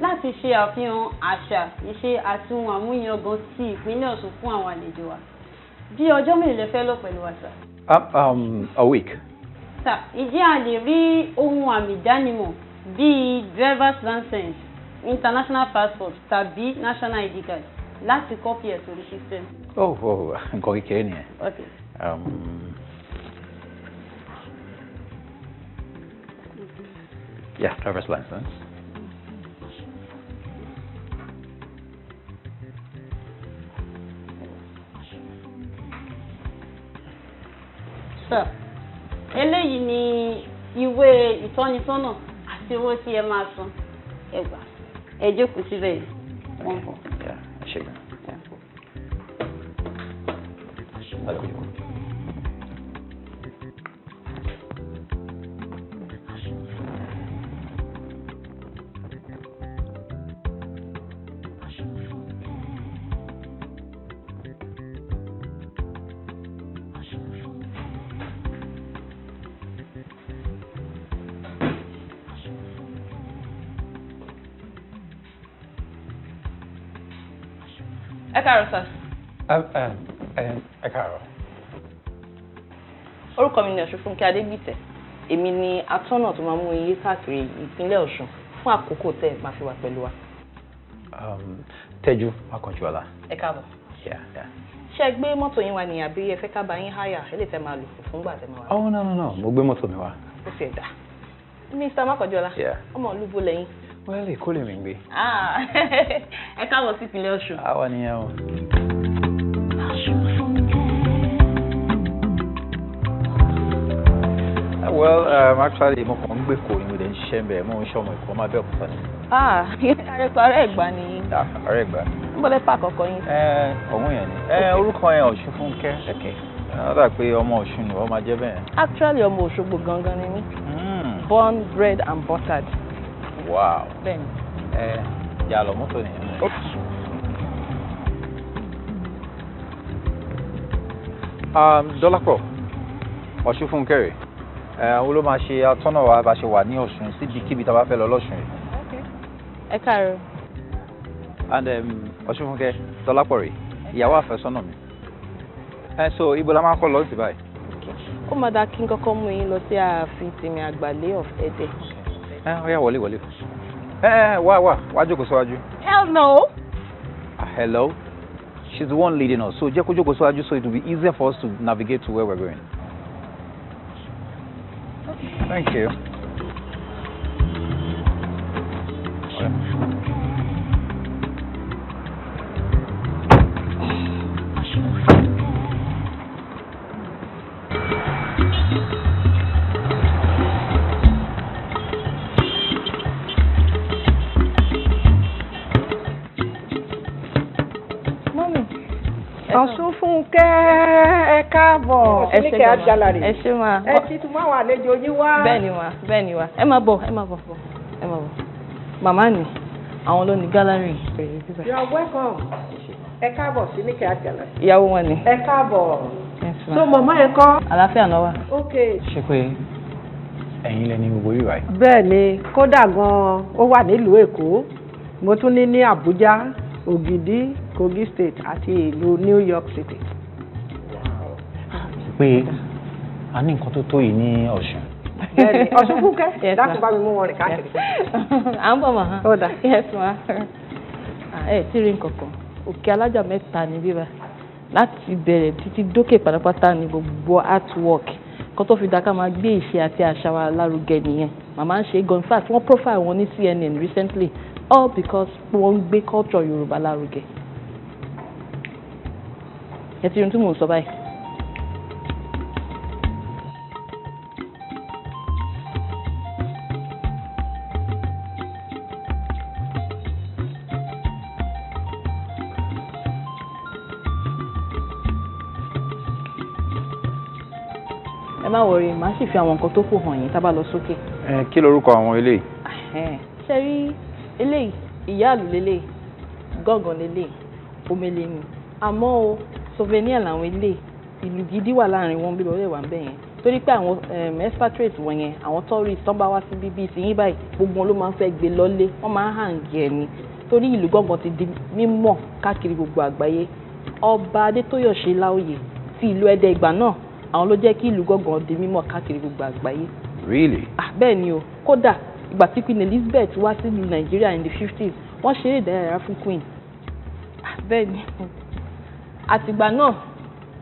láti ṣe àfihàn àṣà, ìṣe àti ohun àmúyangàn ti ìpínlẹ̀ Ọ̀ṣun fún àwọn àlejò wa. Bí ọjọ́ mélòó lẹ fẹ́ lò pẹ̀lú wa sà? A week. Sà, ìjẹ́ a lè rí ohun àmì ìdánimọ̀ bíi driver's license, international passport tàbí national ID card láti copy ẹ̀ sórí system. Nǹkan kékeré nìyẹn. Okay. Yeah, driver's license. Sir, eléyìí ni ìwé ìtọ́nisọ́nà àti owó tí ẹ máa san. Ẹ gbà, ẹ jókòó síbẹ̀. Wọ́n bọ̀. Ṣé gan? Ẹ káàárọ̀ sir. Ẹ káàárọ̀. Orúkọ mi ni Osunfunke Adégbìtẹ́. Èmi ni atọ́nà tó máa mú iye káàkiri ìpínlẹ̀ Ọ̀ṣun fún àkókò tẹ́ máa fi wà pẹ̀lú wa. Teju Makanjuola. Ẹ káàbọ̀. Yeah. Ṣé gbé mọ́tò yín wá ní àbí ẹ fẹ́ ká bá yín háyà ẹ lè tẹ́ máa lò fúngbà tẹ́ máa wá? Oh no. Mo gbé mọ́tò mi wá. Ó sì ẹ̀dá. Mr. Makanjuola. Yeah. Ọmọ olúbo lẹ́yìn. Well, Èkó lè mi gbé. Ẹ káàbọ̀ sí ìpínlẹ̀ Ọ̀ṣun. Àwa nìyẹn o. Well, actually, mo kàn ń gbé kò ní mo dẹ̀ ń ṣiṣẹ́ ń bẹ̀ mo ń ṣe ọmọ Èkó máa bẹ́ẹ̀ kúta ni. Ààrẹ Ẹ̀gbá ni. Ààrẹ Ẹ̀gbá. Ń bọ́lẹ̀ pààkì ọkọ yín. Ọ̀hún yẹn ni. Orúkọ yẹn Osunfunke. Ó dà pé ọmọ Ọ̀ṣun ni wọ́n máa jẹ́ bẹ́ẹ̀. Actually, ọmọ Òṣogbo gangan ni mí. Born, bred and buttered. Wow. Bẹ́ẹ̀ni. Yà lọ mọ́tò nìyẹn. Dolapo, Osunfunke rẹ̀. Àwọn ló máa ṣe atọ́nà wa bá ṣe wà ní Ọ̀ṣun síbikíbi tá a bá fẹ́ lọ lọ́ṣun yìí. Ẹ káàárọ̀. And Osunfunke, Dolapo rẹ̀, ìyàwó àfẹ́sọ́nà mi. So ibo la máa kọ́ lọ sí báyìí? Ó máa dá kí n kọ́kọ́ mú yín lọ sí ààfin tèmi àgbàlé of Ẹdẹ. Ó yá wọlé. Wá jókòó síwájú. Hell no. Hello? She's the one leading us. So jẹ́ kó jókòó síwájú so it will be easier for us to navigate to where we're going. Thank you. Osunfunke ẹ káàbọ̀. Ẹ ṣé ma. Ẹ ṣé ma. Ẹ ti tún máa wà àlejò yín wá. Bẹ́ẹ̀ni wa. Ẹ máa bọ̀. Màmá ni àwọn ló ní gallery. You are welcome. Ẹ káàbọ̀ sí Nike Art Gallery. Ìyàwó wọn ni. Ẹ káàbọ̀. So màmá ẹ kọ́. Àlàáfíà náà wà. Okay. Ṣé pé ẹ̀yin lẹni gbogbo yìí báyìí? Bẹ́ẹ̀ni, kódà gan-an ó wà nílùú Èkó. Mo tún ní Àbújá, Ògìdì, Kogi State àti ìlú New York City. Pé a ní nǹkan tó yìí ní Ọ̀ṣun. Bẹ́ẹ̀ni, Osunfunke láti bá mi mú wọn rìn káàkiri. À ń bọ̀ mà. Ó dà. Yes ma. Tí rí nǹkan kan, òkè alájà mẹ́ta ní bíbá. Láti bẹ̀rẹ̀ títí dókè pátápátá ní gbogbo artwork. Kan tó fi dá ká máa gbé ìṣe àti àṣà wa lárugẹ nìyẹn. Màmá ń ṣe gan. In fact, wọ́n profile wọn ní CNN recently. All because wọ́n ń gbé culture Yorùbá lárugẹ. Ẹ ti rí tí mò ń sọ báyìí. Ẹ má wọrí, màá sì fi àwọn nǹkan tó kù hàn yín tá bá lọ sókè. Kí lorúkọ àwọn eléyìí? Ṣé rí eléyìí ìyáàlú lélẹ̀ gángan lélẹ̀ omele ni àmọ́ o souvenir làwọn ilé ìlú gidi wà láàrin wọn bí lọ́wọ́ wà ń bẹ̀ yẹn torí pé àwọn expatriates wọ̀nyẹn àwọn tourists tó ń bá wá sí bíbí ìsìnyí báyìí gbogbo wọn ló máa ń fẹ́ gbé lọ́lé wọ́n máa ń hàn gẹ̀ ni torí ìlú gángan ti di mímọ̀ káàkiri gbogbo àgbáyé ọba Adétóyọ̀ṣe Láòyè ti ìlú Ẹdẹ ìgbà náà àwọn ló jẹ́ kí ìlú gángan di mímọ̀ káàkiri gbogbo àgbáyé. Really? Bẹ́ẹ̀ ni o kódà ìgbà tí Queen Elizabeth wá sí ìlú Nàìjíríà in the 50s wọ́n ṣeré ìdárayá fún Queen. Bẹ́ẹ̀ ni àtìgbà náà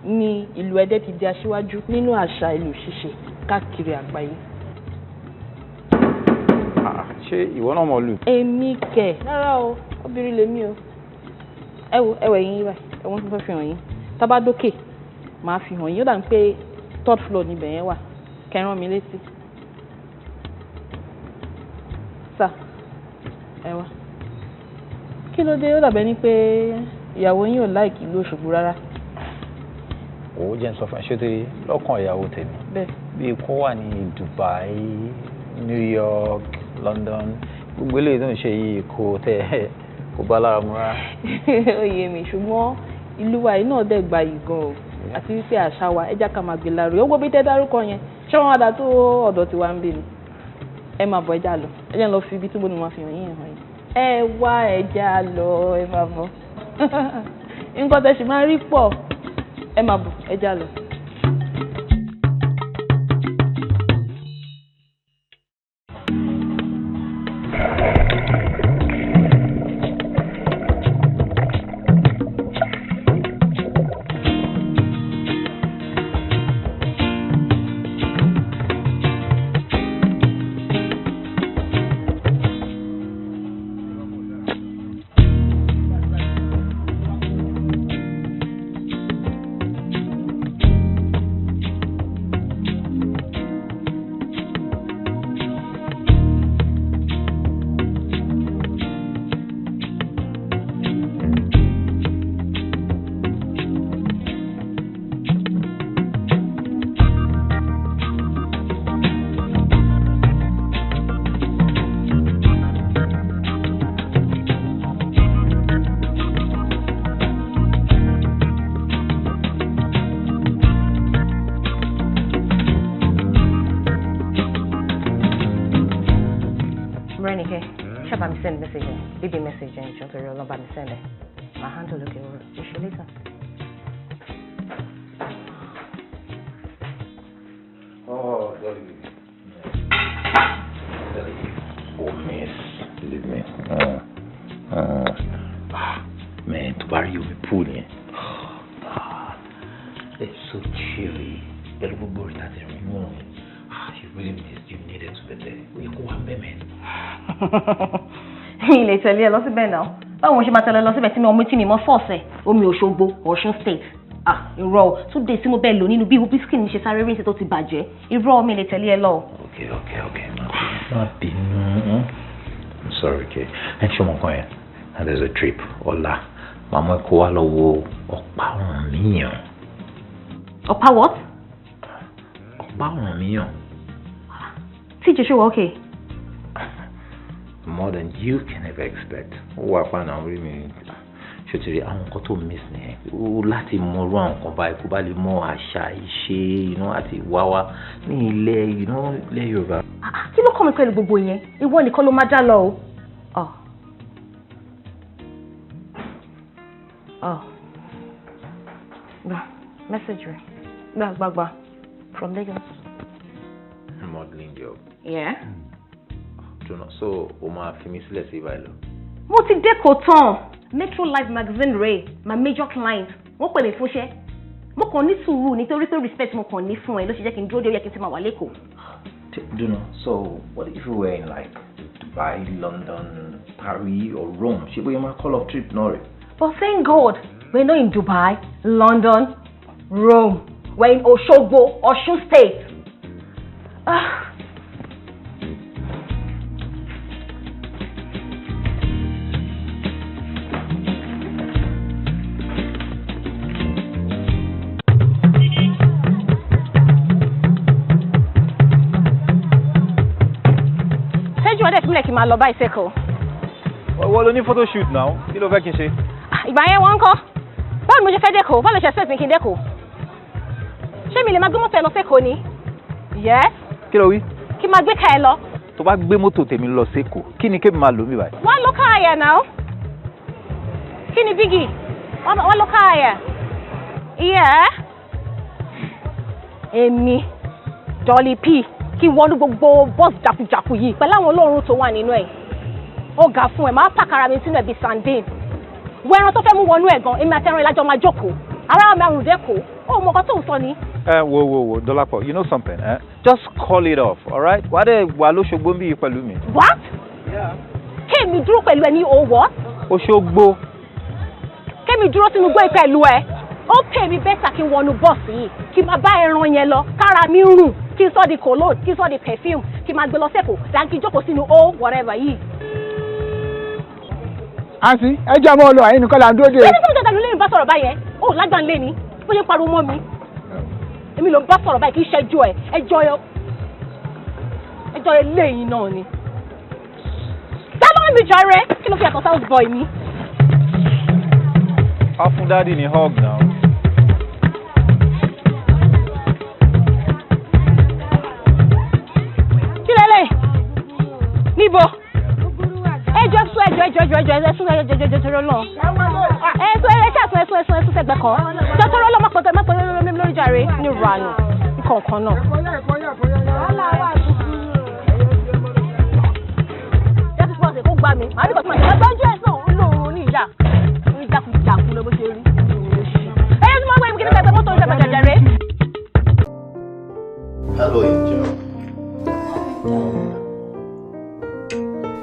ni ìlú Ẹdẹ ti di aṣíwájú nínú àṣà ìlú ṣíṣe káàkiri àgbáyé. Ṣé ìwọ náà mọ̀ lù? Èmi kẹ̀ rárá o obìnrin lèmi o. Ẹwẹ̀ yín báyìí ẹ̀wọ̀n tó fẹ́ fi hàn yín tá bá dókè màá fi hàn yín ó dà ń pé 3rd floor níbẹ̀ yẹn wà kẹrán mi létí. Sà ẹ wá kí ló dé ó dàbẹ́ ní pé ìyàwó yín ò láìkì ìlú Òṣogbo rárá. Ó jẹ́ ń sọ fún ẹ ṣé tí lọ́kàn ìyàwó tèmi bíi kó wà ní Dubai, New York, London gbogbo eléyìí tó ń ṣe yìí kò bá lára mu rárá. Ó yé mi ṣùgbọ́n ìlú wa yìí náà dẹ̀ gba yìí gan o àti wípé àṣà wa ẹja ká máa gbé lárugẹ ó gbọ́ bí tẹ́ dárúkọ yẹn ṣé wọ́n wá dá tó ọ̀dọ̀ tiwa ń bè ní. Ẹ máa bọ̀ ẹja lọ ẹja lọ fi ibi tí mo ní wọn fi hàn yín hàn yín. Ẹ wá ẹja lọ ẹ máa bọ̀ nǹkan tẹ́ ṣì máa rí pọ̀ ẹ máa bọ̀ ẹja lọ. Renike, shall I send message? Leave a message and just to roll about me send it. My hand to look over. You should listen. Oh, Dolly. Oh, miss. Believe me. Man, to bury you with pool, it's so chilly. You really needed to be there. You go and be man. Mi lè tẹ̀lé ẹ lọ síbẹ̀ náà. Báwo mo ṣe máa tẹ̀lé lọ síbẹ̀ tí mi ọmọ tí mi mọ́ fọ́ọ̀sẹ̀? Omi Òṣogbo, Osun State. Irọ́ o. 2 days tí mo bẹ́ẹ̀ lò nínú bí skin mi ṣe sáré rí ṣe tó ti bàjẹ́. Irọ́ mi lè tẹ̀lé ẹ lọ. Okay. Not been. I'm sorry, okay. And show me going. And there's a trip. Ola. Mama ko wa lọ wo ọ̀pá Ọ̀rànmíyàn. Ọ̀pá what? Ọ̀pá Ọ̀rànmíyàn. Teacher, sure, okay. More than you can ever expect. Wà pa náà rí mi. Ṣòtìrí àwọn nǹkan tó miss ni. O láti mọ irú àwọn nǹkan báyìí kó bá lè mọ àṣà ìṣe, àti wáwá ní ilẹ̀, ilẹ̀ Yorùbá. Kí ló kọ́ mi pẹ̀lú gbogbo yẹn? Ìwọ nìkan ló máa dá lọ o. Message rẹ̀. Gbàgbà. From Lagos. Modeling job. Yeah. So, o máa fi mí sílẹ̀ sí ìbáyìí lọ. Mo ti dé Kotan. Metro Life Magazine Ray, my major client. Wọ́n pè mí fúnṣẹ́. Mo kàn ní sùúrù nítorí pé respect mo kàn ní fún ẹ ló ṣe jẹ́ kí n dúró dé ó yẹ kí n ti máa wà lẹ́kọ̀ọ́. So, what if you were in like Dubai, London, Paris, or Rome? Ṣé bóyá máa call off trip náà rẹ̀? But thank God, we're not in Dubai, London, Rome. We're in Osogbo, Osun State. Teju wọ́n dẹ̀ fún mi lẹ́kì máa lọ bicycle. Wọ́n ló ní photo shoot now. Kí ló fẹ́ kí n ṣe? Ìgbà yẹn wọ́n ń kọ́. Báwo ni mo ṣe fẹ́ dẹ́kọ̀? Báwo lè ṣe expect mi kí n dẹ́kọ̀? Ṣé mi lè máa gbé mọ́tò ẹ lọ sẹ́kọ̀ọ́ ni? Yes. Kí ló wí? Kí n máa gbé ká ẹ lọ. Tó bá gbé mọ́tò tèmi lọ sẹ́kọ̀ọ́, kí ni kébì máa lò mí báyìí? Wọ́n lọ ká àyà náà. Kí ni bígì? Wọ́n lọ ká àyà. Yeah. Èmi, Dolly P, kí n wọnú gbogbo bọ́ọ̀sì jàkújàkú yìí pẹ̀lú àwọn olóòórùn tó wà nínú ẹ̀. Ó ga fún ẹ, máa pàkàrà mi sínú ẹ̀bí sandin. Wo ẹran tó fẹ́ mú wọnú ẹ̀ gan, èmi àti ẹran ìlàjọ máa jókòó. Ara mi àrùn dẹ́kọ̀ọ́. Ó mọ nǹkan tó ń sọ ni. Wo, Dolapo, you know something, Just call it off, alright? Wà á dẹ̀ wà lóṣogbo bí pẹ̀lú mi. What? Yeah. Kémi dúró pẹ̀lú ẹ ní what? Òṣogbo. Kémi dúró sínú gbé pẹ̀lú ẹ. Ó pè mí bẹ́tà kí n wọnú bọ́ọ̀sì yìí, kí n máa bá ẹran yẹn lọ, kára mi rùn, kí n sọ di cologne, kí n sọ di perfume, kí n máa gbé lọ sẹ́kọ̀ọ́, láti jókòó sínú whatever yìí. Àǹtí, ẹ jẹ́ ọmọ olùwà yín nìkan là ń dúró dé. Ṣé ní sọ́jà ló lé mi bá sọ̀rọ̀ báyẹn? Ó lágbà ń lé mi, bó ṣe pariwo mọ́ mi. Èmi ló ń bá sọ̀rọ̀ báyìí kì í ṣẹ́jọ́ ẹ̀, ẹjọ́ eléyìí náà ni. Dábàá mi jàre, kí ló fi àtọ̀ south boy mi? A fún dáàdì ní hug now. Kí lélẹ̀? Níbo? Ẹjọ́ sún ẹjọ́ ẹsún ẹjọ́ lọ. Ẹsún sẹ́gbẹ́ kan. Jọ́tọ́rọ́ lọ́mọ pẹ̀lú lórí jàre ní ìrànù nǹkan náà. Jẹ́sí fún ọ̀sẹ̀ kó gbá mi. Màá ní kọ̀tún àti ẹgbẹ́jú ẹ̀sán olóòrùn ní ìyá. Orí jákujàku lọ bó ṣe rí. Ẹyẹ tí wọ́n gbé mi kí ní pẹ̀pẹ̀ mọ́tò ìjọba jàre. Hello, Angel.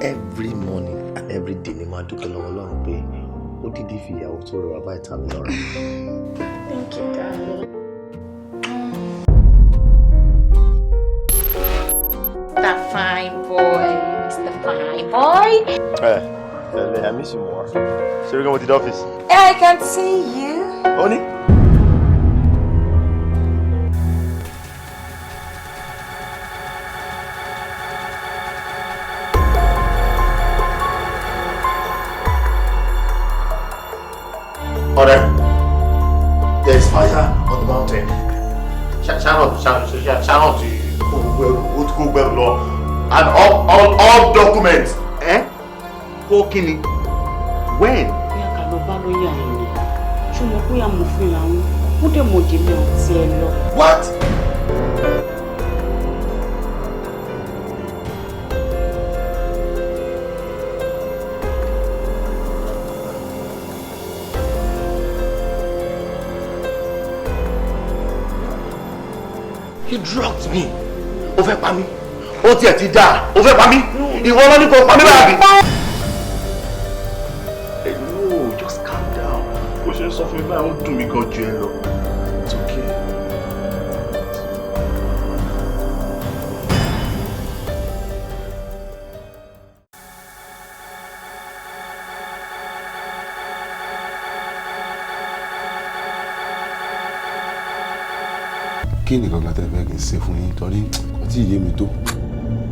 Every morning and every day ni máa dúpẹ́ lọ́wọ́ Ọlọ́run pé ó dídí fi ìyàwó tó rẹwà báyìí tà mí lọ́rùn. Thank you, darling. That fine boy, Mr. Fine Boy. I miss you more. Shall we go to the office? I can see you. Oni? Alright. There's fire on the mountain. Shout out to you. And all documents kó kíni when. bóyá ká lọ bá lóyè àyìn ni ṣó mọ̀ pé amòfin làwọn ó dẹ̀ mọ̀ jèmi àti ẹ lọ. What? He drugged me. Ó fẹ́ pa mí. Ó tiẹ̀ ti dáa. Ó fẹ́ pa mí. Ìwọ ló ní kó pa mí báyìí. No, just calm down. Bó ṣe ń sọ fún mi báyìí, ó dùn mí gan ju ẹ lọ. It's okay. Kí ni kankan tẹ́ fẹ́ kí n ṣe fún yín torí kò tí ì yé mi tó.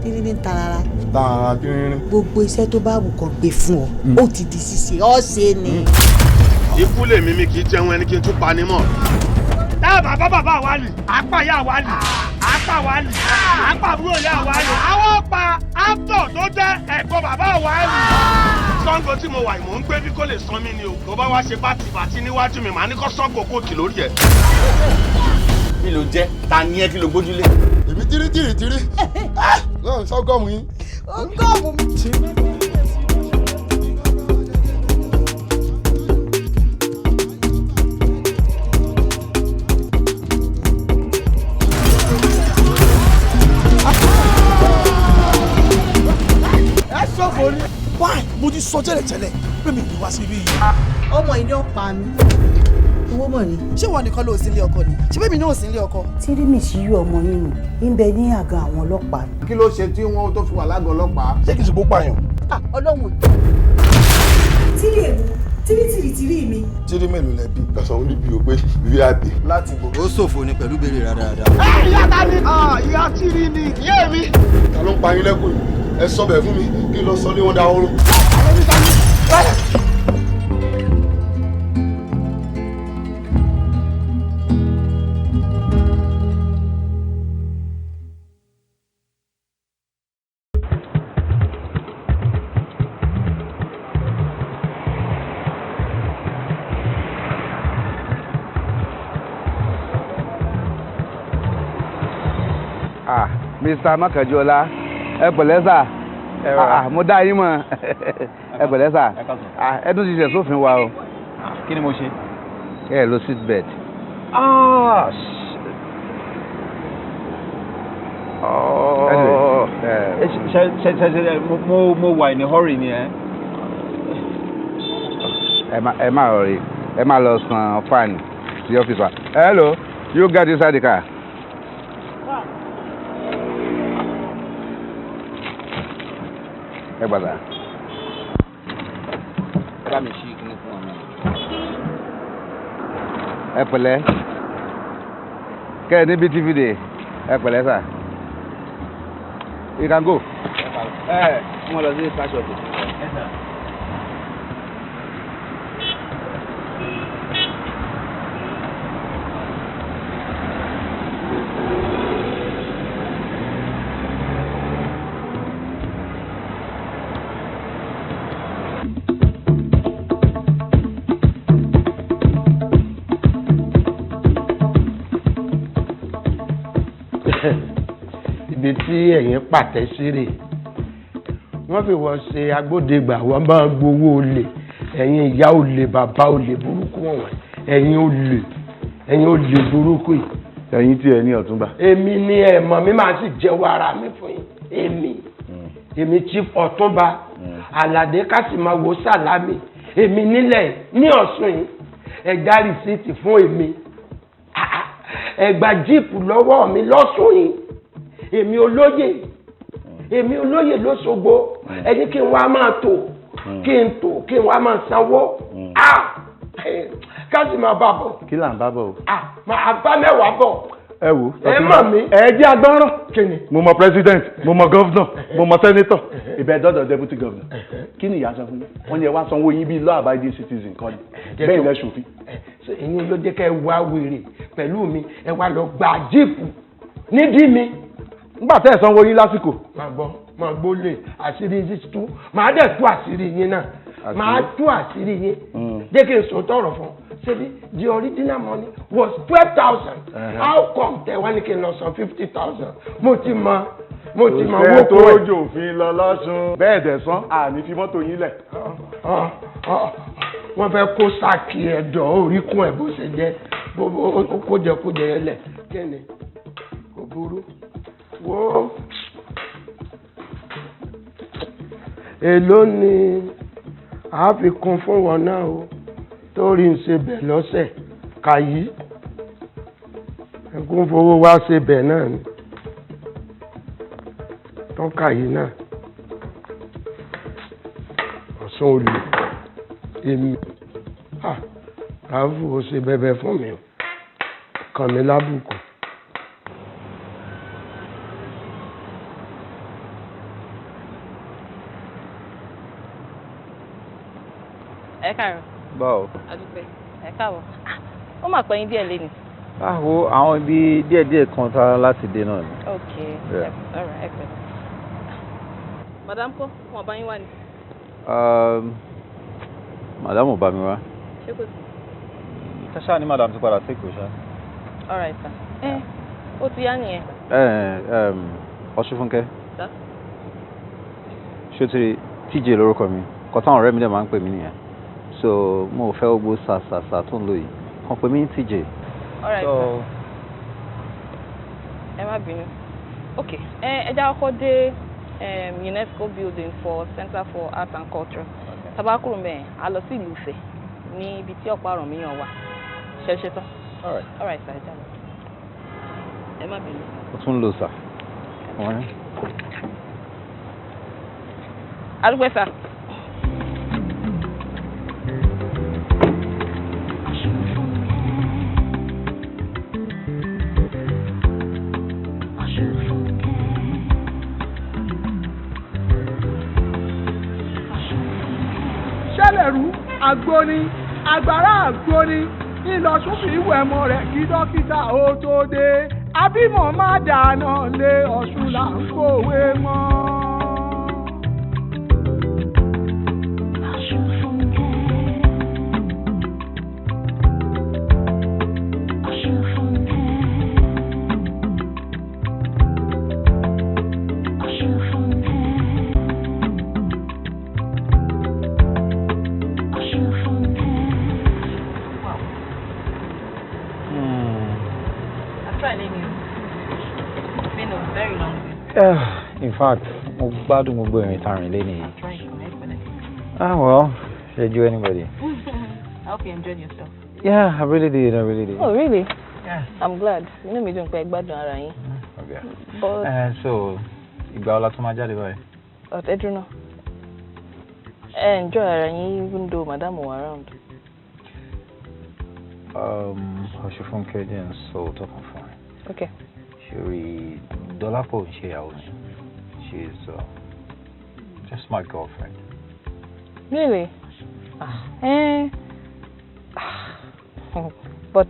Tírírí ń tarara. Tarara tírírí. Gbogbo iṣẹ́ tó bá wù kàn gbé fún ọ, ó ti di ṣíṣe, ó ṣe ni. Ikú lèmi mi kì í jẹun ẹni kí n tún pa ni mọ́. Tá bàbá wa lì, àpá ìyá wa lì, àpá wa lì, àpá àbúrò ìyá wa lì. Àwọn pa áptọ̀ tó jẹ́ ẹ̀gbọ́n bàbá wa lì. Sango tí mo wà yìí mò ń gbé bí kò lè san mí ni o. Tó bá wá ṣe bàtìbàtì níwájú mi, màá ní kó Sango kóòtù lórí ẹ̀. Kí ló jẹ́? Ta ni ẹ́ kí ló gbójúlé? Èmi tírí. Náà sọ gọ́ọ̀mù yín. Gọ́ọ̀mù mi. Ẹ sọ̀fọ̀ ni. Why? Mo ti sọ tẹ́lẹ̀tẹ́lẹ̀ pé mi ò wá síbí yìí. Ọmọ yìí ló pa mí. Owó mọ̀ ni. Ṣé wọn nìkan ló sí ilé ọkọ ni? Ṣé bẹ́ẹ̀ mi náà sí ilé ọkọ? Tírímì sí yú ọmọ yín nù, ń bẹ ní àgọ́ àwọn ọlọ́pàá. Kí ló ṣe tí wọ́n tó fi wà lágọ̀ọ́ ọlọ́pàá? Ṣé kìí ṣe bó pààyàn? Ọlọ́run. Tírí èmi, tírí mi. Tírí mélòó lẹ bí? Kàṣán ń bí o pé VIP. Láti bò. Ó ṣòfò ni pẹ̀lú béèrè rádaràda. Ìyá ta ni? Ìyá Tírí ni, ìyá mi. Ta ló ń pa yín lẹ́kùn yìí? Ẹ sọ bẹ̀ fún mi kí n lọ sọ lé wọn dáhóró. Mr. Makanjuola, ẹ pẹ̀lẹ́ sà. Mo dá yín mọ̀. Ẹ pẹ̀lẹ́ sà. Ẹ tún ti ṣe sófin wa o. Kí ni mo ṣe? Ẹ lo seat belt. Mo wà in a hurry ni ẹ. Ẹ má hurry. Ẹ má lọ san fine sí ọ́fíìsì wa. Hello, you get inside the car. Ẹ gbàdá. Ẹ bá mi ṣí kíní fún ọmọ. Ẹ pẹ̀lẹ́. Kẹ́ ẹ níbi TV dé. Ẹ pẹ̀lẹ́ sà. You can go. Mo lọ sí pásọ̀ tó. Ibi tí ẹ̀yin pàtẹ́ sírè wọ́n fi wọ́n ṣe agbódegbà wọ́n máa gbowó olè ẹ̀yin ìyá olè bàbá olè burúkú wọ̀nyí ẹ̀yin olè burúkú yìí. Ẹ̀yin tí ẹ ní Ọ̀túnba. Èmi ni ẹ̀mọ́ mi máa sì jẹ́wọ́ ara mi fún yín èmi Chief Ọ̀túnba Àlàdé Kásìmáwo Sàlámì èmi nílẹ̀ ní Ọ̀ṣun yìí ẹ gba rìsíìtì fún èmi ẹ gba jíìpù lọ́wọ́ mi lọ́ṣun yìí èmi olóyè l'Óṣogbo ẹni kí n wá máa tò kí n wá máa sanwó ká sì máa bá bọ̀. Kí là ń bá bọ̀ o. máa bá mẹ́wàá bọ̀. Ẹ wo. Ẹ mọ̀ mí. Ẹ jẹ́ agbọ́nrán. Kíni. Mo mọ president, mo mọ governor, mo mọ senator, ibẹ̀ dọ́dọ̀ deputy governor. Kí ni ìyá sọ fún mi? Wọ́n ní ẹ wá sanwó yín bíi law abiding citizen kan ni. Bẹ́ẹ̀ ni ẹ ṣòfin. Ẹ̀yin ló jẹ́ ká ẹ wá wèrè pẹ̀lú mi ẹ wá lọ gba jíìpù nídìí mi. Nígbà tẹ́ ẹ̀ sanwó yín lásìkò. Máa gbọ́. mọ̀ gbólé àṣírí yín tú màá dẹ̀ tú àṣírí yín náà màá tú àṣírí yín jẹ́ kí n sọ tọrọ fún ṣebí the original money was 12,000 how come tẹ wá ní kí n lọ san 50,000 mo ti mọ owó kú ẹ. tó jòfin lọ lọ́sùn bẹ́ẹ̀ dẹ̀ sán àní fi mọ́tò yín lẹ̀. wọ́n fẹ́ kó sáàkì ẹ̀dọ̀ orí kún ẹ̀ bó ṣe jẹ́ kójẹ yẹn lẹ̀ kẹ́ni kò burú wo èló ni a fi kún fún wọn náà o torí ń ṣe bẹ̀ lọ́sẹ̀ kàyí ẹkún fowó wá ṣe bẹ̀ náà ni tán kàyí náà ọ̀sán olù èmi àáfù ó ṣe bẹbẹ fún mi o kàn mí lábùkù. ẹ káàárọ̀. báwo. adúpẹ́ ẹ káàbọ̀. ó mà pẹ́yìn díẹ̀ lé ni. báwo àwọn ibi díẹ̀díẹ̀ kan tá láti dé náà ni. ok alright ẹ pẹ́. madam kọ́ wọn bá yín wá ni. madam ò bá mi wá. ṣé kò sí. ṣáṣá ni madam ti padà sí èkó ṣá. alright sir. ó ti yá nìyẹn. Osunfunke. ṣé ti TJ lórúkọ mi kọ́tàn ọ̀rẹ́ mi dẹ̀ máa ń pè mí nìyẹn so mo fẹ́ gbogbo sàṣàṣà tó ń lò yìí kàn pè mí ní TJ. alright sir. ẹ má bínú. ok ẹ já kọ́kọ́ dé UNESCO building for Center for Art and Culture tabakuru mẹ́ẹ̀ a lọ sí ìlú Ifẹ̀ ní ibi tí ọ̀pá ọ̀ràn mi yàn wà ṣe tán. alright sir ẹ já lọ. ẹ má bínú. ó tún lò sà. adúpẹ́ sà. ṣẹlẹ̀rú àgbóni agbára àgbóni ńlọsùn fi ìwẹ̀ ẹ̀mọ rẹ̀ kí dókítà ó tó dé abímọ má dáná lé Ọ̀ṣun là ń kówé mọ́. In fact, mo gbádùn gbogbo ìrìn tààrin lé nìyí. Well, did you anybody? I hope you enjoyed yourself. Yeah, I really did. Oh, really? Yeah. I'm glad. Inú mi dùn pé gbádùn ara yín. Okay. But so, ìgbà ọlá tó máa jáde báyìí. Ẹdùn náà. Enjoy ara yín even though madam were around. Osunfunke jẹ́ ń sọ òótọ́ kan fún ẹ. Okay. Ṣé Dolapo ń ṣe ìyàwó mi? She's just my girlfriend. Really? But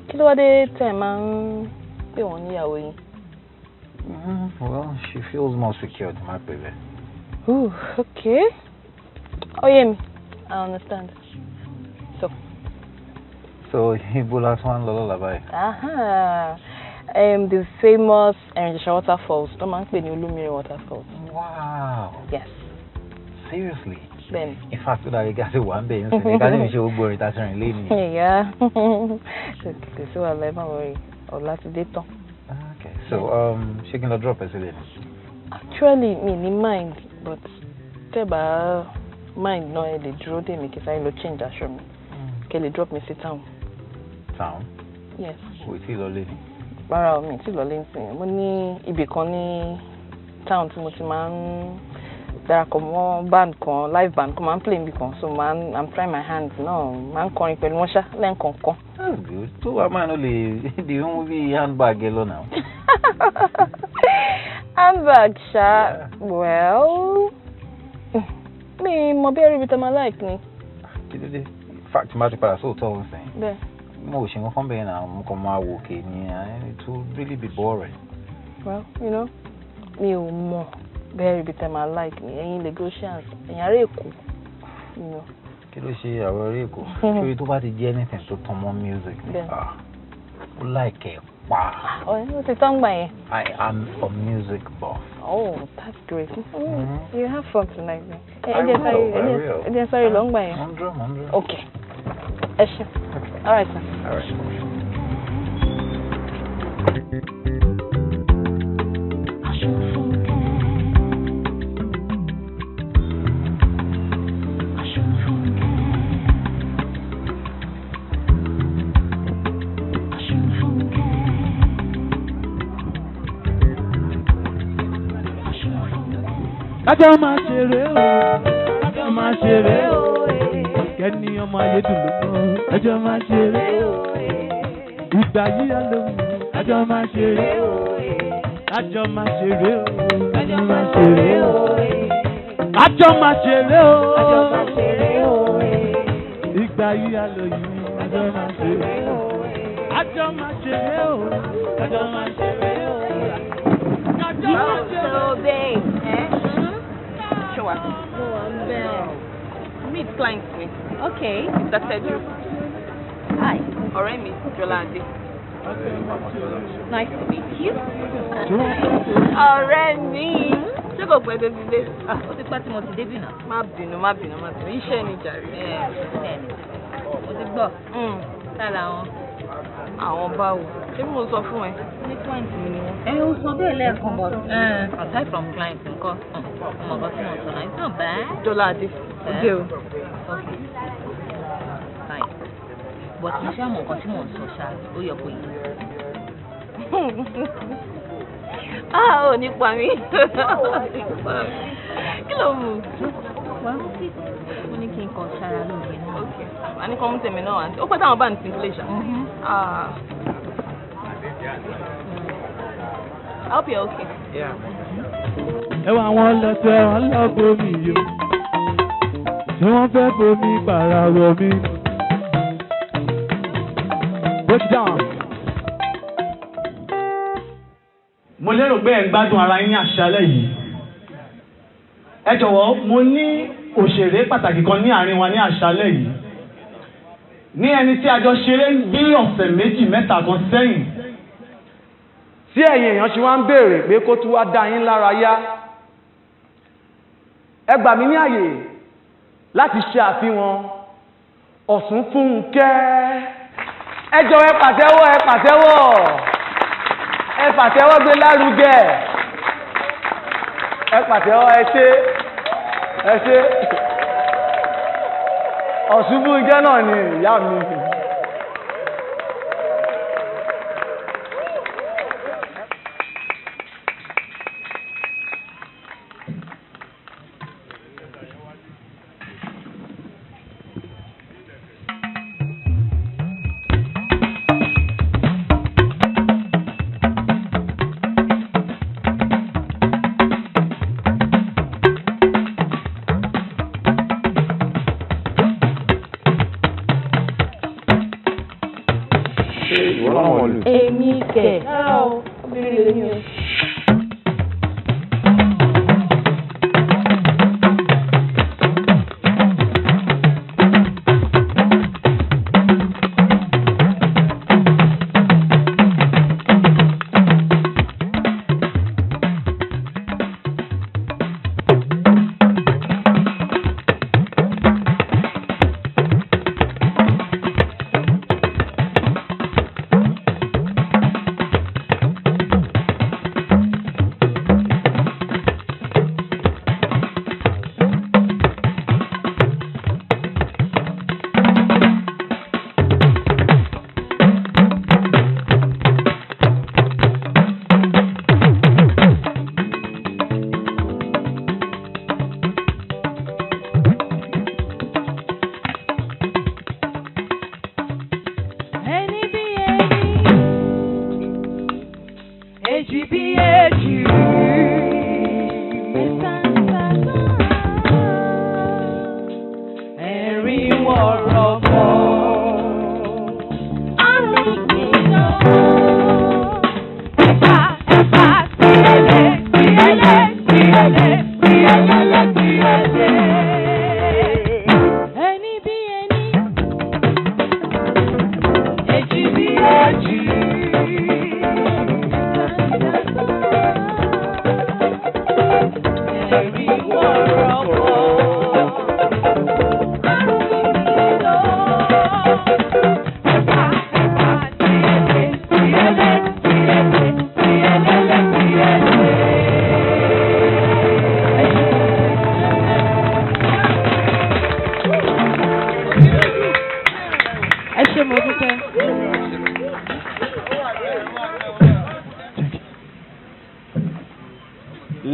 kí ló wá dé tẹ́ ẹ máa ń pè wọ́n níyàwó yín? Well, she feels more secure than my baby. Ooh, okay. Oh, Yemi, I understand. So, ibo la tún wá ń lọ lọ́la báyìí? The famous Erinjisha waterfalls. Tó máa ń pè ní Olúmire waterfalls. Wow. Yes. Seriously? Then. In fact, ó dàbí gàtí wà ń bẹ̀ yín sí ní ká ní mi ṣe gbogbo orin tá a ti rìn lé nìyẹn. Yeah. Kò sí wàhálà ẹ má wọrí ọ̀la ti dé tán. Okay. So, ṣé kí n lọ drop ẹ sílẹ̀ ni? Actually, mi ní mind, but tẹ́ bá mind náà ẹ lè dúró dè mí kí sáré lọ change aṣọ mi. Kẹ́ lè drop mi sí town. Town? Yes. Kò tí ì lọ lé ni. Rárá o, mi tí lọ lé nsìn. Mo ní ibì kan ní town tí mo ti máa ń darapọ̀ mọ́ band kan, live band kan máa ń play níbì kan. So I'm trying my hands náà. Máa ń kọrin pẹ̀lú wọn ṣá lẹ́ǹkọ̀ọ̀kan. That's good. Tó wàá máa ń lè di ohun bí handbag ẹ lọ́nà. Handbag ṣá, well, mi mọ bí ẹrí ibi tẹ́ máa like ni. Dídé fact máa ti padà sóòótọ́ òun sẹ́yìn. Bẹ́ẹ̀. Mo ṣe nǹkan bẹ́ẹ̀ náà mo kàn máa wò kè ní it will really be boring. Well, you know, mi ò mọ̀ Very bit my like me. Ẹ̀yin Lagosians. Ẹ̀yin ará Èkó. Kí ló ṣe àwọn ará Èkó? Ṣé tó bá ti jẹ́ anything tó tán mọ́ music? Ó like ẹ̀ pa. Ó ti tán gbà yẹn. I am a music buff. Oh, that's great. You have fun tonight. I will. Ẹ jẹ́ sáré lọ ń gbà yẹn. Okay. Ẹ ṣé. All right, sir. All right. Kájọ máa ṣeré o, kájọ máa ṣeré o, kẹ́ni ọmọ ayédùn ló mọ́, kájọ máa ṣeré o, ìgbà yíyá ló mú, kájọ máa ṣeré o, kájọ máa ṣeré o, kájọ máa ṣeré o, kájọ máa ṣeré o, kájọ máa ṣeré o, ìgbà yíyá ló yí, kájọ máa ṣeré o, kájọ máa ṣeré o, kájọ máa ṣeré o, kájọ máa ṣeré o. Meet clients me. Okay. Mr. Teju. Hi. Ọ̀rẹ́ mi, Jolade. Nice to meet you. Ọ̀rẹ́ mi. Ṣé kò pẹ́ tó ti dé? Ó ti pẹ́ tí mo ti débì náà. Má bínú. Iṣẹ́ ni jàre. Mo ti gbọ́. Tára wọn. Àwọn báwo? Ṣé mo sọ fún ẹ? Ní client mi ni wọ́n. Ó sọ bẹ́ẹ̀ lẹ́ẹ̀kan bọ̀. Aside from client nǹkan, ọmọ ọ̀gá tí mo sọ náà, it's not bad. Jolade. Oge o. Okay. Fine. But mo ṣe àmọ̀ nǹkan tí mò ń sọ ṣáà, ó yẹ kó yé. Ò ní pa mí. Kí ló mú? Wà á ó ní kí n kàn ṣára lóore náà. Okay. A ní kọ́ mú tèmi náà àǹtí. Ó pẹ́ táwọn bá ní ti ilé ṣá. I hope you're okay. Yeah. Ẹ wá àwọn lẹ́sẹ̀ ọlọ́gbọ́mì yìí. Tí wọ́n fẹ́ bomi bàrà wọ̀ mí. Break down. Mo lérò pé ẹ gbádùn ara yín ní àṣálẹ́ yìí. Ẹ jọ̀wọ́, mo ní òṣèré pàtàkì kan ní àárín wa ní àṣálẹ́ yìí. Ní ẹni tí a jọ ṣeré bí ọ̀sẹ̀ méjì mẹ́ta kan sẹ́yìn. Tí ẹ̀yin èèyàn ṣe wá ń béèrè pé kó tún wá dá yín lára yá. Ẹ gbà mí ní àyè láti ṣe àfihàn Osunfunke. Ẹ jọ̀ọ́ ẹ pàtẹ́wọ́, ẹ pàtẹ́wọ́. Ẹ pàtẹ́wọ́ gbé lárugẹ. Ẹ pàtẹ́wọ́, ẹ ṣé. Osunfunke náà ni ìyá mi. Èmi kẹ̀. Rárá o, obìnrin lè ní o.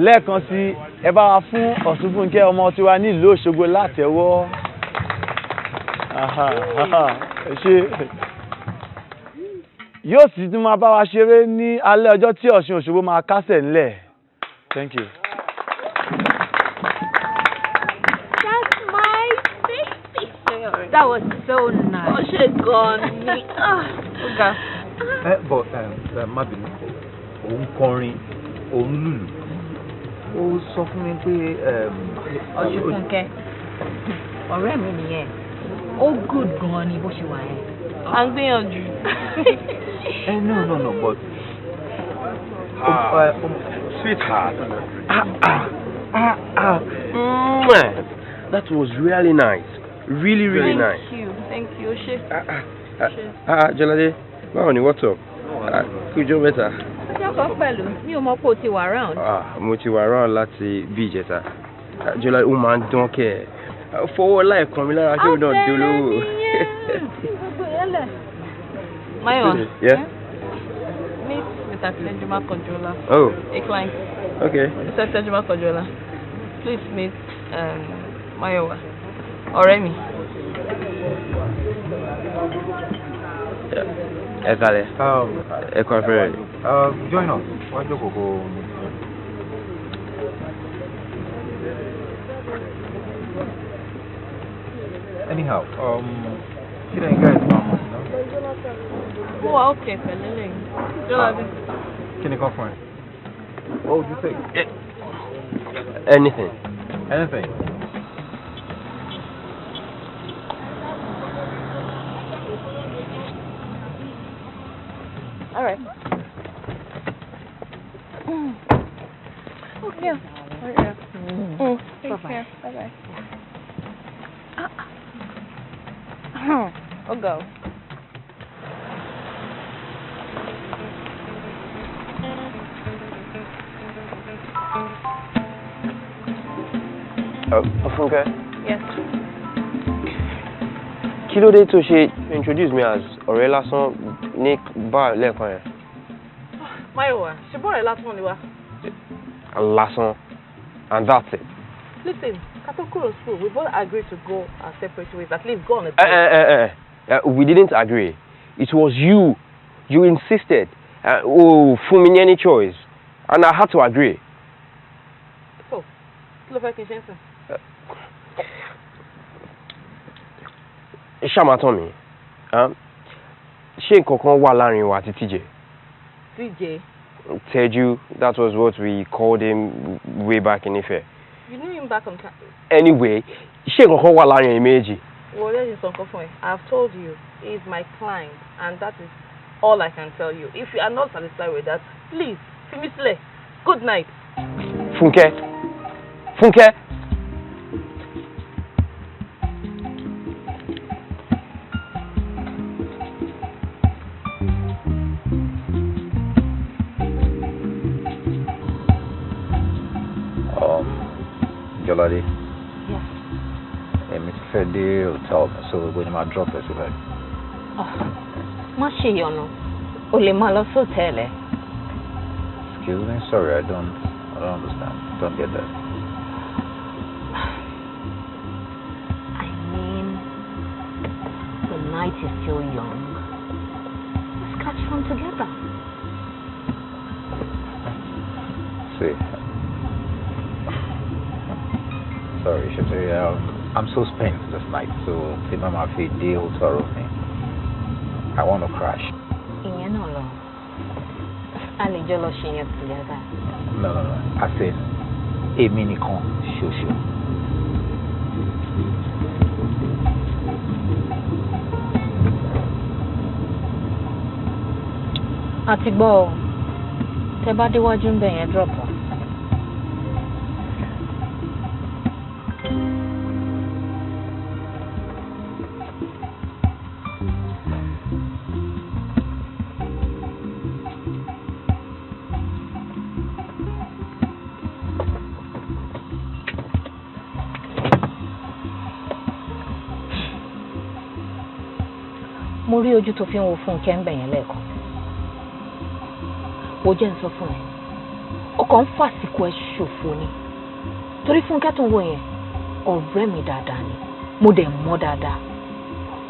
lẹ́ẹ̀kan sí ẹ bá wa fún Osunfunke ọmọ tiwa ní ìlú Òṣogbo látẹ̀wọ́. Ṣé yóò sì tún máa bá wa ṣeré ní alẹ́ ọjọ́ tí Ọ̀ṣun Òṣogbo máa kásẹ̀ ńlẹ̀. Thank you. That's my baby. That was so nice. Oh, she gone. But má bínú, òun kọrin, òun lùlù. Ó sọ fún mi pé Osunfunke, ọ̀rẹ́ mi nìyẹn. Ó good gan ni bó ṣe wà yẹn. À ń gbìyànjú. No, but Sweetheart. That was really nice. Really nice. Thank you. Jolade, báwo ni, what's up? Kújọ́ mẹ́ta. Ọjọ́ kan pẹ̀lú mi ò mọ̀ pé o ti wà round. Mo ti wà round láti bí ìjẹta. Jolade, ó máa ń dán kẹ́ ẹ̀. Fọwọ́ láìkan mi lára kí o náà dolówó. Mayo. Yeah? Meet Mr. Teju Makanjuola. Oh. A client. Okay. Mr. Teju Makanjuola. Please meet Mayowa. Ọ̀rẹ́ mi. Ẹ kálẹ̀. Ẹ kọ́ fẹ́rẹ̀. Join us. Wọ́n jókòó kó. Anyhow, you know, guys, Oh, okay, Pelele. Can you come for it? What would you say? Anything. Anything? All right. Okay. Take care. Bye-bye. I'll go. Osunfunke? Yes. Kí ló dé tó ṣe introduce me as ọ̀rẹ́ lásán ní bar lẹ́ẹ̀kan yẹn? Mayowa, ṣe bọ́ọ̀rẹ́ lásán ni wá. Lásán, and that's it. Listen, Katokuro school, we both agreed to go our separate ways, at least go on a break. We didn't agree. It was you. You insisted. Fún mi ní any choice. And I had to agree. So, kí ló fẹ́ kí n ṣe ń sìn? Ṣàmátàn mi. Ṣé nǹkan kan wà láàrin wa àti TJ? TJ? Teju, that was what we called him way back in Ife. You knew him back on campus. Anyway, ṣé nǹkan kan wà láàrin ẹ̀yin méjì? Well, let me talk for you. I've told you, he's my client, and that is all I can tell you. If you are not satisfied with that, please, Fimisle, good night. Funke. Jolade. Yes. Èmi ti fẹ́ dé hotel mi, so gbogbo ni máa drop ẹ síbẹ̀. Má ṣe yọnu, o lè máa lọ sí hòtẹ́ẹ̀lì. Excuse me, sorry, I don't understand. Don't get that. I mean, the night is still young. Let's catch fun together. See. Sorry, Shetty, I'm so spent this night, so the mama feel the hotel room me. I want to crash. Ìyẹn náà lọ. A lè jọ lọ ṣe yẹn together. No. I said, èmi nìkan ṣoṣo. Àti gbọ́ ọ, tẹ bá déwájú ń bẹ̀ yẹn drop ọ. Mo rí ojú tó fi ń wo Fúnkẹ́ ń bẹ̀ yẹn lẹ́ẹ̀kan. Ó jẹ́ ń sọ fún ẹ. ó kàn ń fàsìkò ẹ ṣòfò ni torí Fúnkẹ́ tó ń wò yẹn ọ̀rẹ́ mi dáadáa ni mo dẹ̀ mọ̀ dáadáa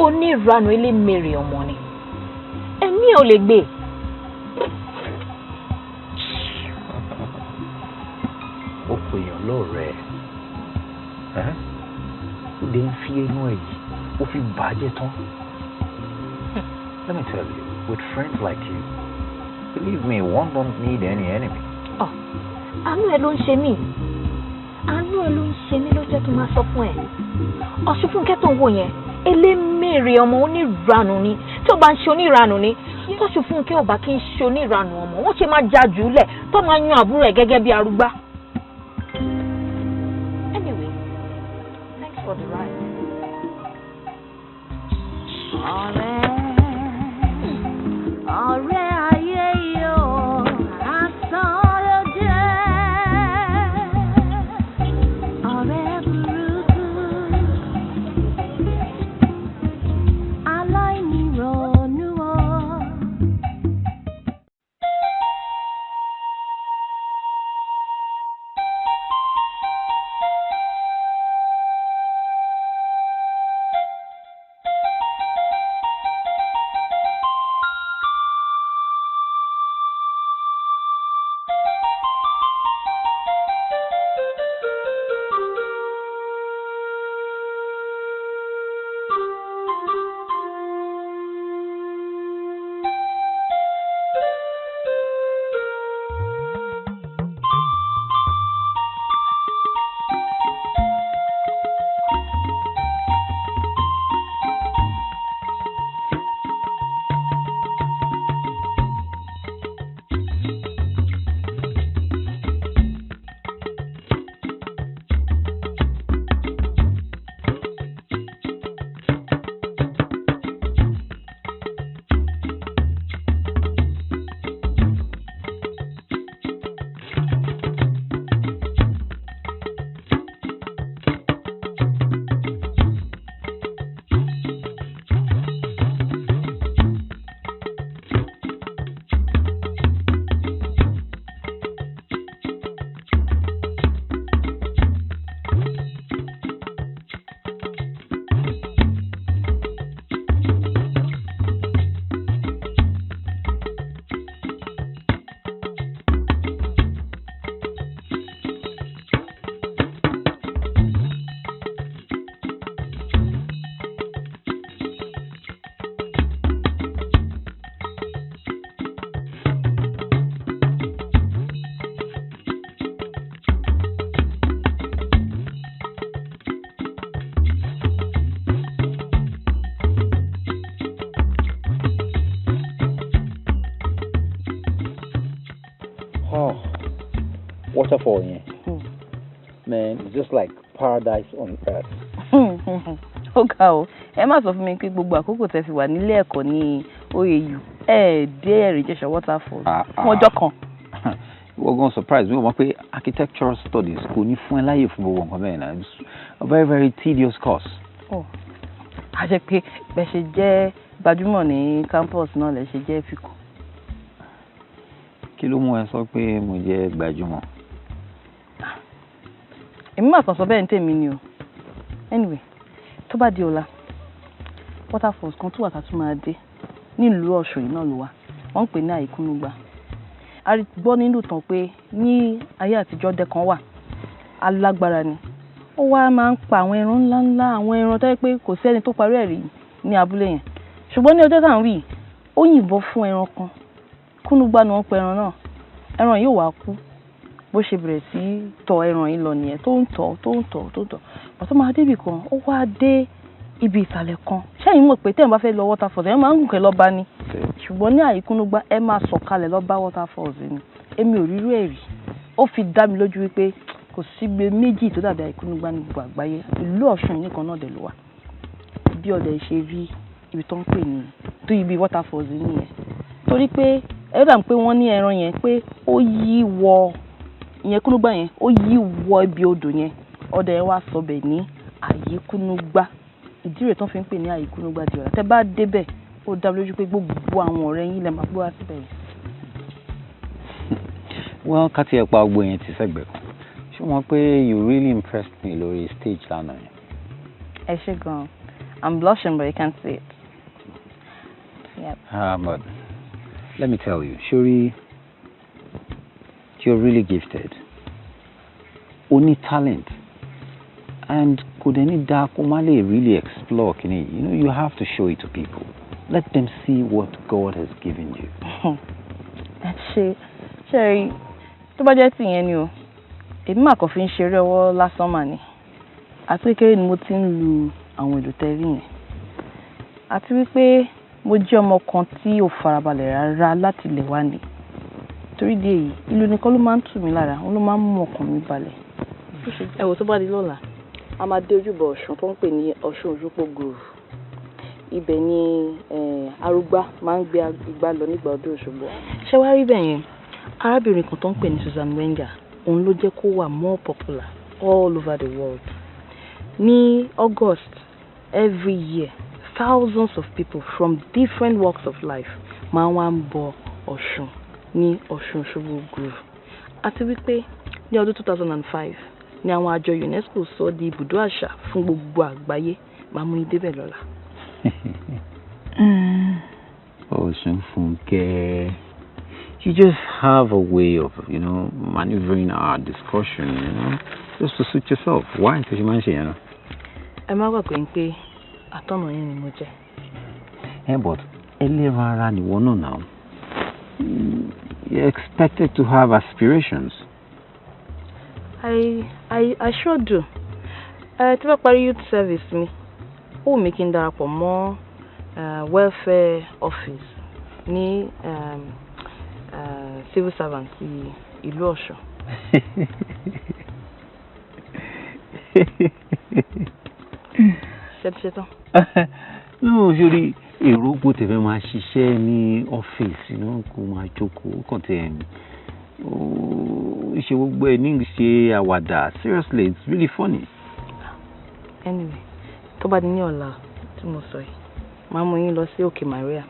onírànú ilé mèrè ọmọ ni ẹ̀mí ò lè gbé. ó pè yàn lọ́rẹ̀ẹ́ ó dé ń fi inú ẹ̀ yìí ó fi bàjẹ́ tán. Let me tell you, with friends like you, believe me, one don't need any enemy. Àánú ẹ ló ń ṣe mí ló jẹ́ kí n máa sọ fún ẹ. Ọ̀ṣunfúnkẹ́ tó ń wò yẹn elémèrè ọmọ oníranù ni tí ó bá ń ṣe oníranù ni tọ́ṣunfúnkẹ́ ò bá kí ń ṣe oníranù ọmọ wọ́n ṣe máa já jù ú lẹ̀ tó máa yan àbúrò ẹ̀ gẹ́gẹ́ bí arúgbá. Anyway, thanks for the ride. Ọ̀rẹ́ ayé yóò asán ló jẹ́. Ọ̀rẹ́ burúkú aláìníròónú o. Waterfall yẹn. Man, it's just like paradise on earth. Ó ga o, ẹ má sọ fún mi pé gbogbo àkókò tẹ́ fi wà nílé ẹ̀kọ́ ní OAU dé Ẹ̀rìnjẹ̀ṣà waterfall fún ọjọ́ kan. Wọ́n gan surprise mi ò mọ̀ pé architectural studies kò ní fún ẹ láyè fún gbogbo nǹkan bẹ́ẹ̀ náà. It's a very very tedious course. A jẹ́ pé bẹ́ẹ̀ ṣe jẹ́ gbajúmọ̀ ní campus náà lẹ ṣe jẹ́ fikùn. Kí ló mú ẹ sọ pé mo jẹ́ gbajúmọ̀? Èmi máa kàn sọ bẹ́ẹ̀ ní tèmi ni o. Anyway, tó bá di ọ̀la waterfalls kan tó wà ká tún máa dé nílùú Ọ̀ṣun yìí náà ló wà. Wọ́n ń pè ní Àìkúnúgbà. A gbọ́ nínú ìtàn pé ní ayé àtijọ́ dẹ kan wà alágbára ni. Ó wá máa ń pa àwọn ẹran ńláńlá, àwọn ẹran tó yẹ pé kò sí ẹni tó parí ẹ̀ rí ní abúlé yẹn. Ṣùgbọ́n ní ọjọ́ tá à ń wí, ó yìnbọn fún ẹran kan. Kúnúgbà ni wọ́n pe ẹran náà. Ẹran yìí wá kú. Bó ṣe bẹ̀rẹ̀ sí tọ ẹran yìí lọ nìyẹn tó ń tọ̀. Pàtó máa débì kan, ó wá dé ibi ìsàlẹ̀ kan. Ṣẹ́yìn mọ̀ pé tẹ́ ẹ̀ bá fẹ́ lọ waterfalls ẹ máa ń gùnkẹ́ lọ́ba ni. Ṣùgbọ́n ní Àìkúnúgbà ẹ máa sọ̀kalẹ̀ lọ́ba waterfalls ni. Èmi ò rírú ẹ̀ rí. Ó fi dá mi lójú wípé kò sígbe méjì tó dàbí Àìkúnúgbà ní gbogbo àgbáyé. Ìlú Ọ̀ṣun nìkan náà dẹ̀ ló wà. Bí ọ̀dẹ̀ ṣe rí ibi tó ń pè ní tó ibi waterfalls nìyẹn. Torí pé ẹ dà pé wọ́n ní ẹran yẹn pé ó yí wọ ìyẹn Kúnúgbà yẹn ó yí wọ ibi odò yẹn ọdẹ wá sọ bẹ̀ ní Àyíkúnúgbà. Ìdí rẹ̀ tó fi ń pè ní Àyíkúnúgbà di ọ̀la. Tẹ́ bá débẹ̀ ó dá lójú pé gbogbo àwọn ọ̀rẹ́ yín lẹ máa gbọ́ wá síbẹ̀ yìí. Well, ká tiẹ̀ pa gbogbo yẹn ti sẹ́gbẹ̀ẹ́ kan. Ṣé wọ́n pé you really impressed me lórí stage lánàá yẹn? Ẹ ṣé gan. I'm blushing, but you can't see it. Yep. But let me tell you, Shuri, you're really gifted. Only talent. And could any dark woman really explore, you know, you have to show it to people. Let them see what God has given you. Sherry, tó bá jẹ́ tìyẹn ni o, èmi máa kàn fi ń ṣeré ọwọ́ lásán mà ni. Àti kékeré ni mo ti ń lu àwọn ìlù tẹ́rí yẹn. Àti wípé mo jẹ́ ọmọ kan tí ò farabalẹ̀ rárá láti lè wá ní. Torí di èyí, ìlù nìkan ló máa ń tù mí lára, òun ló máa ń mú ọkàn mi balẹ̀. Ẹ wò tó bá di lọ́la, a máa dé ojúbọ Ọ̀ṣun tó ń pè ní Ọ̀ṣun Òṣogbo Grove. Ibẹ̀ ni arúgbá máa ń gbé igbá lọ nígbà ọdún Òṣogbo. Ṣé wàá rí bẹ́ẹ̀ yẹn? Arábìnrin kan tó ń pè ní Susan Wenger, òun ló jẹ́ kó wà more popular all over the world. Ní August every year, thousands of people from different walks of life máa wá ń bọ Ọ̀ṣun ní Ọ̀ṣun Òṣogbo Grove. Àti wípé ní ọdún 2005 ni àwọn àjọ UNESCO sọ di ibùdó àṣà fún gbogbo àgbáyé. Máa mú idé bẹ̀ lọ́la. Osunfunke, you just have a way of, you know, maneuvering our discussion, you know, just to suit yourself. Why? Because you mentioned, you know. Ẹ má gbàgbé pé àtọ̀nà yín ni mo jẹ́. But ẹlẹ́ran ni wọ́n náà now. You're expected to have aspirations. I sure do. Tí bá parí youth service mi, ó mi kí n darapọ̀ mọ́ welfare office ní civil servant ìlú Ọ̀ṣun. Ṣé tán? No, ṣorí èrò bó tẹ̀fẹ́ máa ṣiṣẹ́ ní ọ́fíìsì náà kó máa jókòó kàn tẹ̀ ṣe gbogbo ẹ̀ ní ṣe àwàdà. Seriously, it's really funny. Anyway, tó bá di ní ọ̀la tí mo sọ yìí, máa mú yín lọ sí Òkè Maria.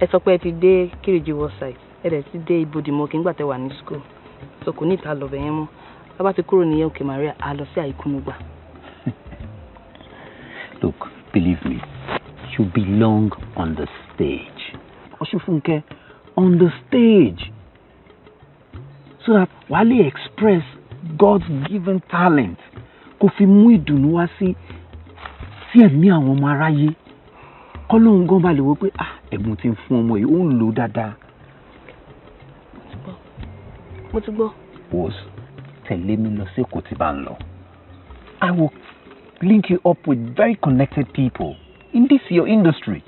Ẹ sọ pé ẹ ti dé Kiriji Woodside, ẹ dẹ̀ ti dé Ibodimoke nígbà tẹ́ wà ní school. So kò ní ìta lọ bẹ̀yẹn mọ́. Tá bá ti kúrò ní Òkè Maria, a lọ sí Àìkúnúgbà. Look, believe me, you belong on the stage. Osunfunke, on the stage. So that while he express God's given talent, kò fi mú ìdùnnú wá sí ẹ̀mí àwọn ọmọ aráyé. Kọ́lọ́hun gan bá lè wò pé ẹ̀bùn tí ń fún ọmọ yìí ó ń lò dáadáa. Mo ti gbọ́. Wos, tẹ̀lé mi lọ sí Èkó tí bá ń lọ. I will link you up with very connected people in this your industry.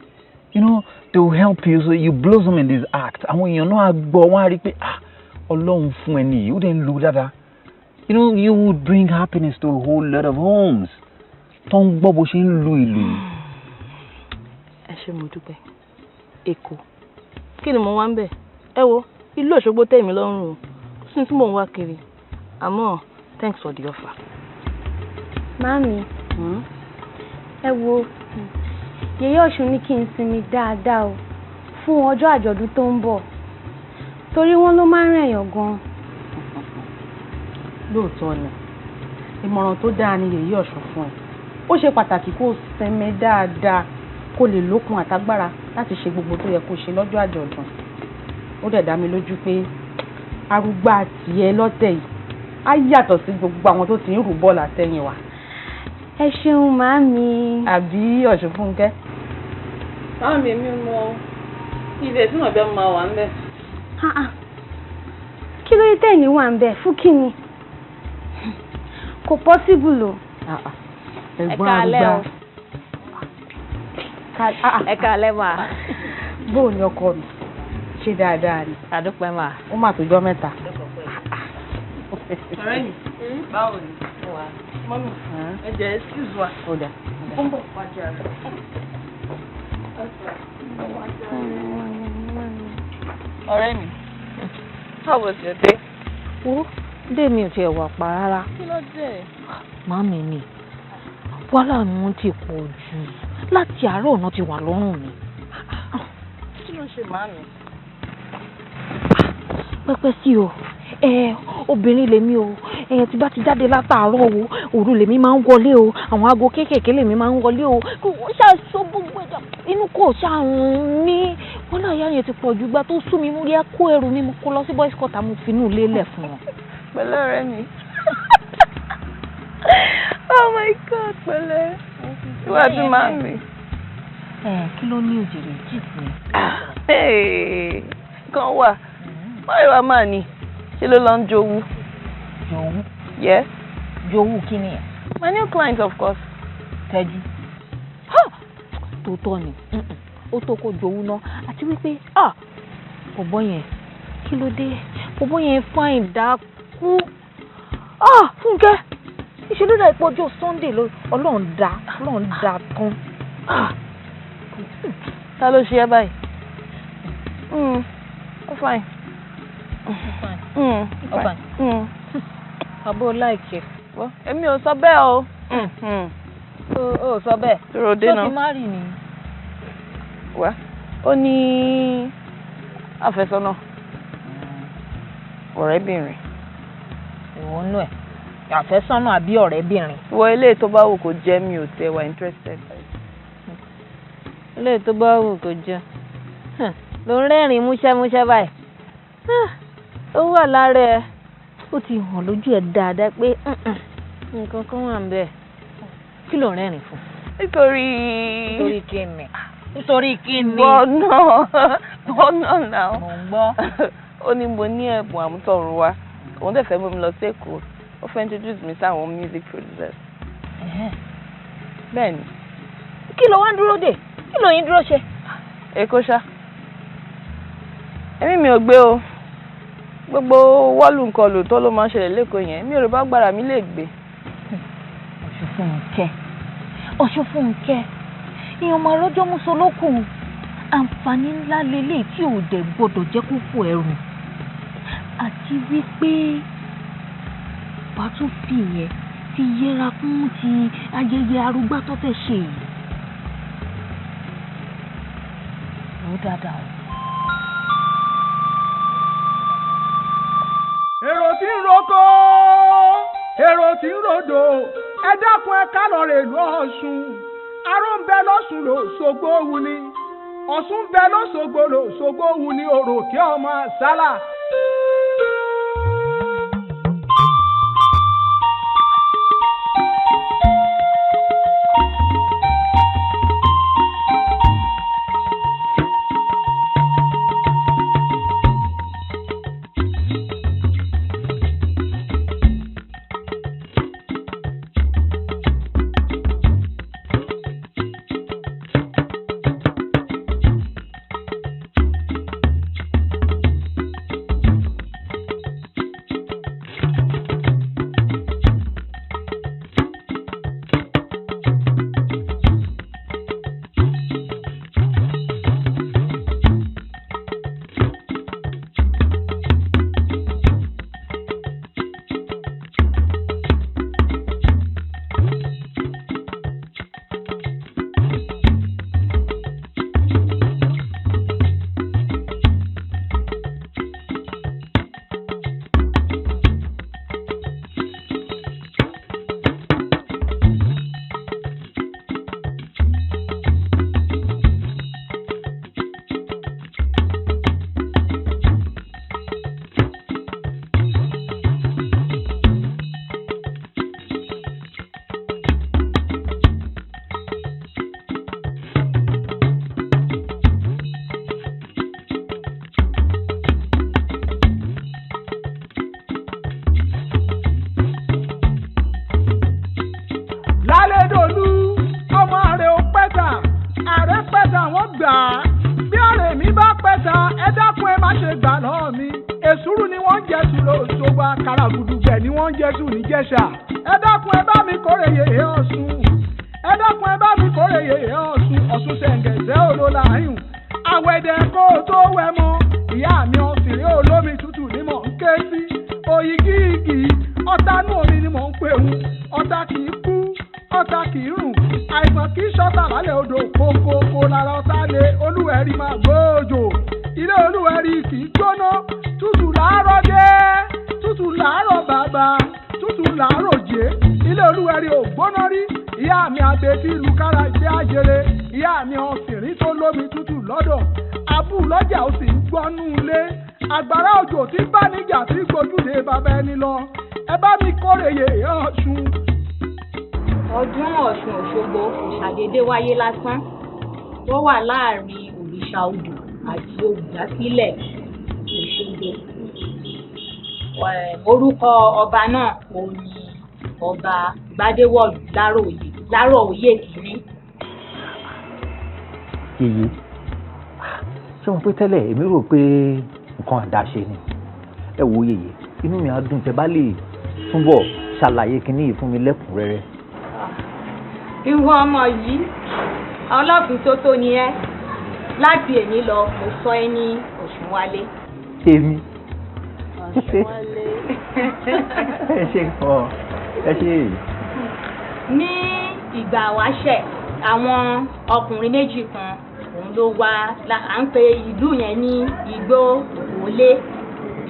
You know, they will help you so you blossom in this act. Àwọn èèyàn náà gbọ́ wọ́n á rí pé Ọlọ́run fún ẹni yìí ó dẹ̀ ń lò dáadáa. You know, you would bring happiness to a whole lot of homes. Tó ń gbọ́ bó ṣe ń lu ìlú. Ẹ ṣé mo dúpẹ́. Èkó. Kí ni mo wá ń bẹ̀? Ẹ wo, ìlú Òṣogbo tẹ́ mi lọ́rùn o. Kò sí tí mò ń wá kiri. Àmọ́, thanks for the offer. Mami, ẹ wo, Yèyé Ọ̀ṣun ní kí n sinmi dáadáa o fún ọjọ́ àjọ̀dún tó ń bọ̀. Torí wọ́n ló máa ń rìn èèyàn gan-an. Lóòótọ́ ni, ìmọ̀ràn tó dáa ni Yèyé Ọ̀ṣun fún ẹ. Ó ṣe pàtàkì kó o sinmi dáadáa kó lè lókun àtagbára láti ṣe gbogbo tó yẹ kó ṣe lọ́jọ́ àjọ̀dún. Ó dẹ̀ dá mi lójú pé arúgbó tiẹ̀ lọ́tẹ̀ yìí á yàtọ̀ sí gbogbo àwọn tó ti ń rù bọ́ọ̀lù àtẹ̀yìn wa. Ẹ ṣeun màámi. Àbí Ọ̀ṣunfúnkẹ́? Màámi mi mọ ibẹ̀ tí wọ́n bẹ́ máa wà ń bẹ̀. Kí ló dé tẹ̀yìn wà ń bẹ̀ fún kí ni? Kò possible o. Ẹ káalẹ́ o. Ẹ káalẹ́ mà. Bóò ni ọkọ mi? Ṣé dáadáa ni? Àdúpẹ́ mà. Ó mà tó jọ́ mẹ́ta. Ọ̀rẹ́ mi, báwo ni? Mọ́mí, ẹ jẹ́ excuse wa. Ó dà. Ó ń bọ̀ wájú rẹ̀. Ọ̀rẹ́ mi, how was your day? Wo, dé mi ò tiẹ̀ wà pa rárá. Kí ló dé? Màmí ni, wàhálà mi wọ́n ti pọ̀ jù. Láti àárọ̀ ọ̀nà ti wà lọ́rùn mi. Kí ló ṣe màámi? Pẹ́pẹ́ sí o, obìnrin lèmi o tí bá ti jáde látàárọ̀ o òru lèmi máa ń wọlé o àwọn aago kéékèèké lèmi máa ń wọlé o wọ́n ṣàṣọ gbogbo ẹ̀dá inú kò ṣàrùn mí wọ́n náà yáyẹn ti pọ̀ jù gbà tó sú mi mú yẹ kó ẹrù mi mo kó lọ sí boys quarter mo fi inú ilé lẹ̀ fún wọn. pẹ̀lẹ́ ọ̀rẹ́ mi oh my god pẹ̀lẹ́ ìwà tí máa ń mi. kí ló ní òjèrè jíìpù ni. kan wà báyìí wàá máa ní ṣe ló lọ ń jowú. jowú. yes. jowú kí ni ẹ. my new client of course. Tẹ́jú. tòótọ́ ni ó tó kó jowú náà àti wípé bọ̀bọ́ yẹn kí ló dé bọ̀bọ́ yẹn fáìn dákú. Fúnkẹ́ ìṣèlú dà ìpọ́jọ́ Sunday ọlọ́run dá tán. ta ló ṣe ẹ́ báyìí. ó fine. àbó láìkẹ́. èmi ò sọ bẹ́ẹ̀ o. ó sọ bẹ́ẹ̀. tòrò dé náà. tó ti má rì ni. wá ó ní àfẹ́sọ́nà ọ̀rẹ́bìnrin. ìwọ nú ẹ̀ àfẹ́sọ́nà àbí ọ̀rẹ́bìnrin. wọ ilé tó bá wù kó jẹ́ mi ò tẹ́ wà interested. ilé tó bá wù kó jẹ́ ló ń rẹ́rìn múṣẹ́múṣẹ́ báyìí ó wà lára ẹ ó ti hàn lójú ẹ dáadáa pé nǹkan kan wà ń bẹ kí ló ń rẹ́rìn fún. nítorí kí ni nítorí kí ni. bọ́nà náà mò ń gbọ́. ó ní mo ní ẹ̀bùn àmútọ̀run wa òun dẹ̀ fẹ́ mú mi lọ sí Èkó ó fẹ́ introduce mi sáwọn music producers. bẹ́ẹ̀ ni. kí ló wá ń dúró dè kí ló yín dúró ṣe. Èkó ṣá èmi mi ò gbé o gbogbo wọ́ọ̀lù nǹkan lò tó ló máa ń ṣẹlẹ̀ lẹ́kọ̀ọ́ yẹn mi ò rò bá gbára mi lè gbé. Ọ̀ṣunfúnkẹ́ èèyàn máa rọ́jọ́ múso lókun àǹfààní ńlá lélẹ̀ tí ò dẹ̀ gbọ́dọ̀ jẹ́ kó fò ẹrù àti wípé bàtún fi yẹn ti yẹra fún ti ayẹyẹ arúgbá tó fẹ́ ṣe yìí. ló dáadáa o. èrò tí ń roko èrò tí ń rodò ẹ dákun ẹ ká lọ rè lọ Ọ̀ṣun aró ń bẹ lọ́ṣun l'Óṣogbo wù ni Ọ̀ṣun ń bẹ l'Óṣogbo l'Óṣogbo wù ni òròkè ọmọ sálà. tútù làárọ̀ bàbá tútù làárọ̀ jẹ́ ilé olúwẹ̀rí ò gbóná rí ìyá mi àgbẹ̀tì ìlú kára ìgbé àjèrè ìyá mi ọ̀sìnrín tó lómi tútù lọ́dọ̀ abú lọ́jà ó sì ń gbọ́nú ilé àgbàrá òjò tí bá níjà tí gbójúde bàbá ẹni lọ ẹ bá mi kórè yèyé Ọ̀ṣun. ọdún Ọ̀ṣun Òṣogbo kò ṣàdédé wáyé lásán tó wà láàrin òrìṣà odò àti olùdásílẹ̀ Òṣogbo. Orúkọ ọba náà kò ní ọba Gbádéwọ̀lú Láròóyè kìíní. Yèyé ṣé wọn pé tẹ́lẹ̀ èmi rò pé nǹkan àdáṣe ni ẹ wo yèyé inú mi á dùn tẹ́ bá lè túbọ̀ ṣàlàyé kinní yìí fún mi lẹ́kùnrẹ́rẹ́. ìwọ ọmọ yìí ọlọ́fin tó tó ni ẹ́ láti èní lọ mo sọ ẹ́ ní Ọ̀ṣunwálé. èmi ẹ ṣe nǹkan ẹ ṣe èyí. ní ìgbà wáṣẹ̀ àwọn ọkùnrin méjì kan òun ló wá à ń pe ìlú yẹn ní igbó òwòlé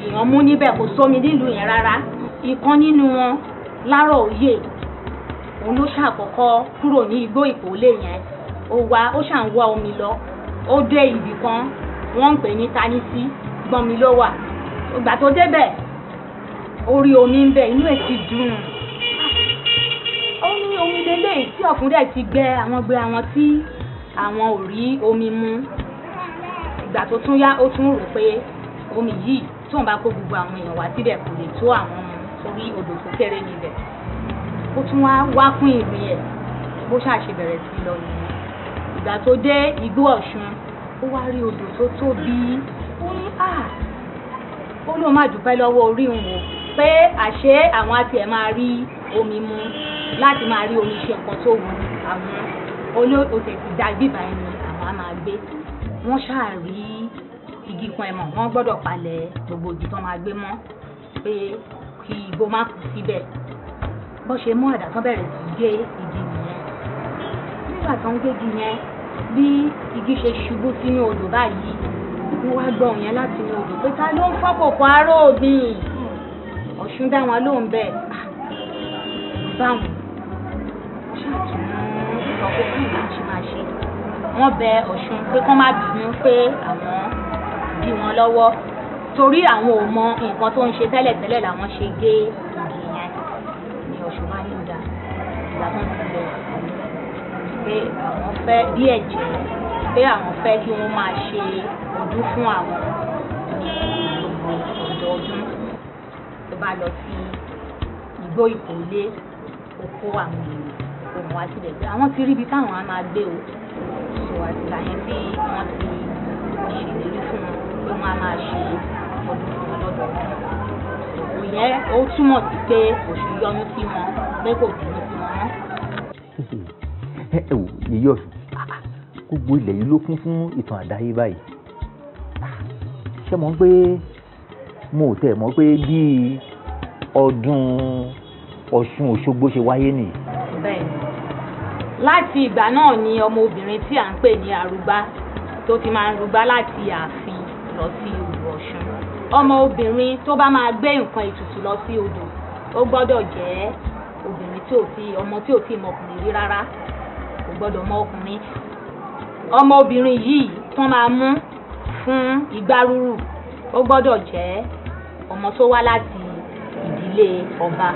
èèyàn mú níbẹ̀ kò sómi nílùú yẹn rárá. ìkan nínú wọn Láròóyè òun ló ṣàkọ́kọ́ kúrò ní igbó ìkólé yẹn ó ṣà ń wá omi lọ ó dé ibì kan wọ́n ń pè ní Tanísí gbọ́nmi ló wà ìgbà tó débẹ̀ ó rí omi ń bẹ inú ẹ̀ ti dùn ó ní omi lélẹ̀ tí ọ̀fun dẹ̀ ti gbẹ àwọn tí àwọn ò rí omi mu ìgbà tó tún yá ó tún rò pé omi yìí tóun bá kó gbogbo àwọn èèyàn wá síbẹ̀ kò lè tó àwọn torí odò tó kéré níbẹ̀ ó tún wá fún ìrìn ẹ̀ bó ṣàṣe bẹ̀rẹ̀ sí lọ nìyẹn ìgbà tó dé igbó Ọ̀ṣun ó wá rí odò tó tóbi ó ní ó lóun má dúpẹ́ lọ́wọ́ orí òun o pé àṣé àwọn àti ẹ̀ máa rí omi mu láti máa rí omi ṣe nǹkan tó wù àwọn olóòtú ti dá bíbá ẹni àwọn á máa gbé wọ́n ṣáà rí igi kan ẹ̀mọ̀ wọ́n gbọ́dọ̀ palẹ̀ gbogbo igi tó máa gbé mọ́ pé kí igbó má kú síbẹ̀ bó ṣe mú àdá tó bẹ̀rẹ̀ sí gé igi nìyẹn nígbà tó ń gégi yẹn bí igi ṣe ṣubú sínú odò báyìí wọ́n wá gbọ́ òun yẹn láti inú odò pé ta ló ń fọ́ kòkó aró òbí Ọ̀ṣun dá wọn lóhùn bẹ́ẹ̀ báwọn ṣàtúnú ìkọ̀kọ̀ fún ìlú ṣe máa ṣe wọ́n bẹ Ọ̀ṣun pé kán má bínú pé àwọn dí wọn lọ́wọ́ torí àwọn ò mọ nǹkan tó ń ṣe tẹ́lẹ̀tẹ́lẹ̀ làwọn ṣe gé igi yẹn ní Ọ̀ṣun wá ní ìdá ìgbà tó ń ti lọ pé àwọn fẹ́ bí ẹ̀jẹ̀ pé àwọn fẹ́ kí wọ́n máa ṣe ọdún fún àwọn ní gbogbo ọdọọdún tó bá lọ sí igbó ìkólé oko àwọn èèyàn òun wá síbẹ̀ pé àwọn ti rí ibi táwọn á máa gbé o sọ àtìgbà yẹn tí wọ́n ti ṣèlérí fún wọn pé wọ́n á máa ṣe ọdún fún wọn lọ́dọọdún òkú yẹn ó túmọ̀ sí pé Ọ̀ṣun yọ́nú sí wọn pé kò bínú sí wọn mọ́. ẹ wò yèyé Ọ̀ṣun gbogbo ilẹ̀ yìí ló kún fún ìtàn àdáyébá yìí ṣé mo ń pé mo ò tẹ̀ mọ́ pé bíi ọdún Ọ̀ṣun Òṣogbo ṣe wáyé nìyí. bẹ́ẹ̀ni láti ìgbà náà ni ọmọbìnrin tí à ń pè ní arúgbá tó ti máa ń rúgbá láti ààfin lọ sí odò Ọ̀ṣun ọmọbìnrin tó bá máa gbé nǹkan ètùtù lọ sí odò ó gbọ́dọ̀ jẹ́ obìnrin ọmọ tí ò tí ì mọ ọkùnrin rí rárá kò gbọ́dọ̀ mọ ọkùnrin ọmọbìnrin yìí tó máa mú fún ìgbárùrù ó gbọ́dọ̀ jẹ́ ọmọ tó wá láti ìdílé ọba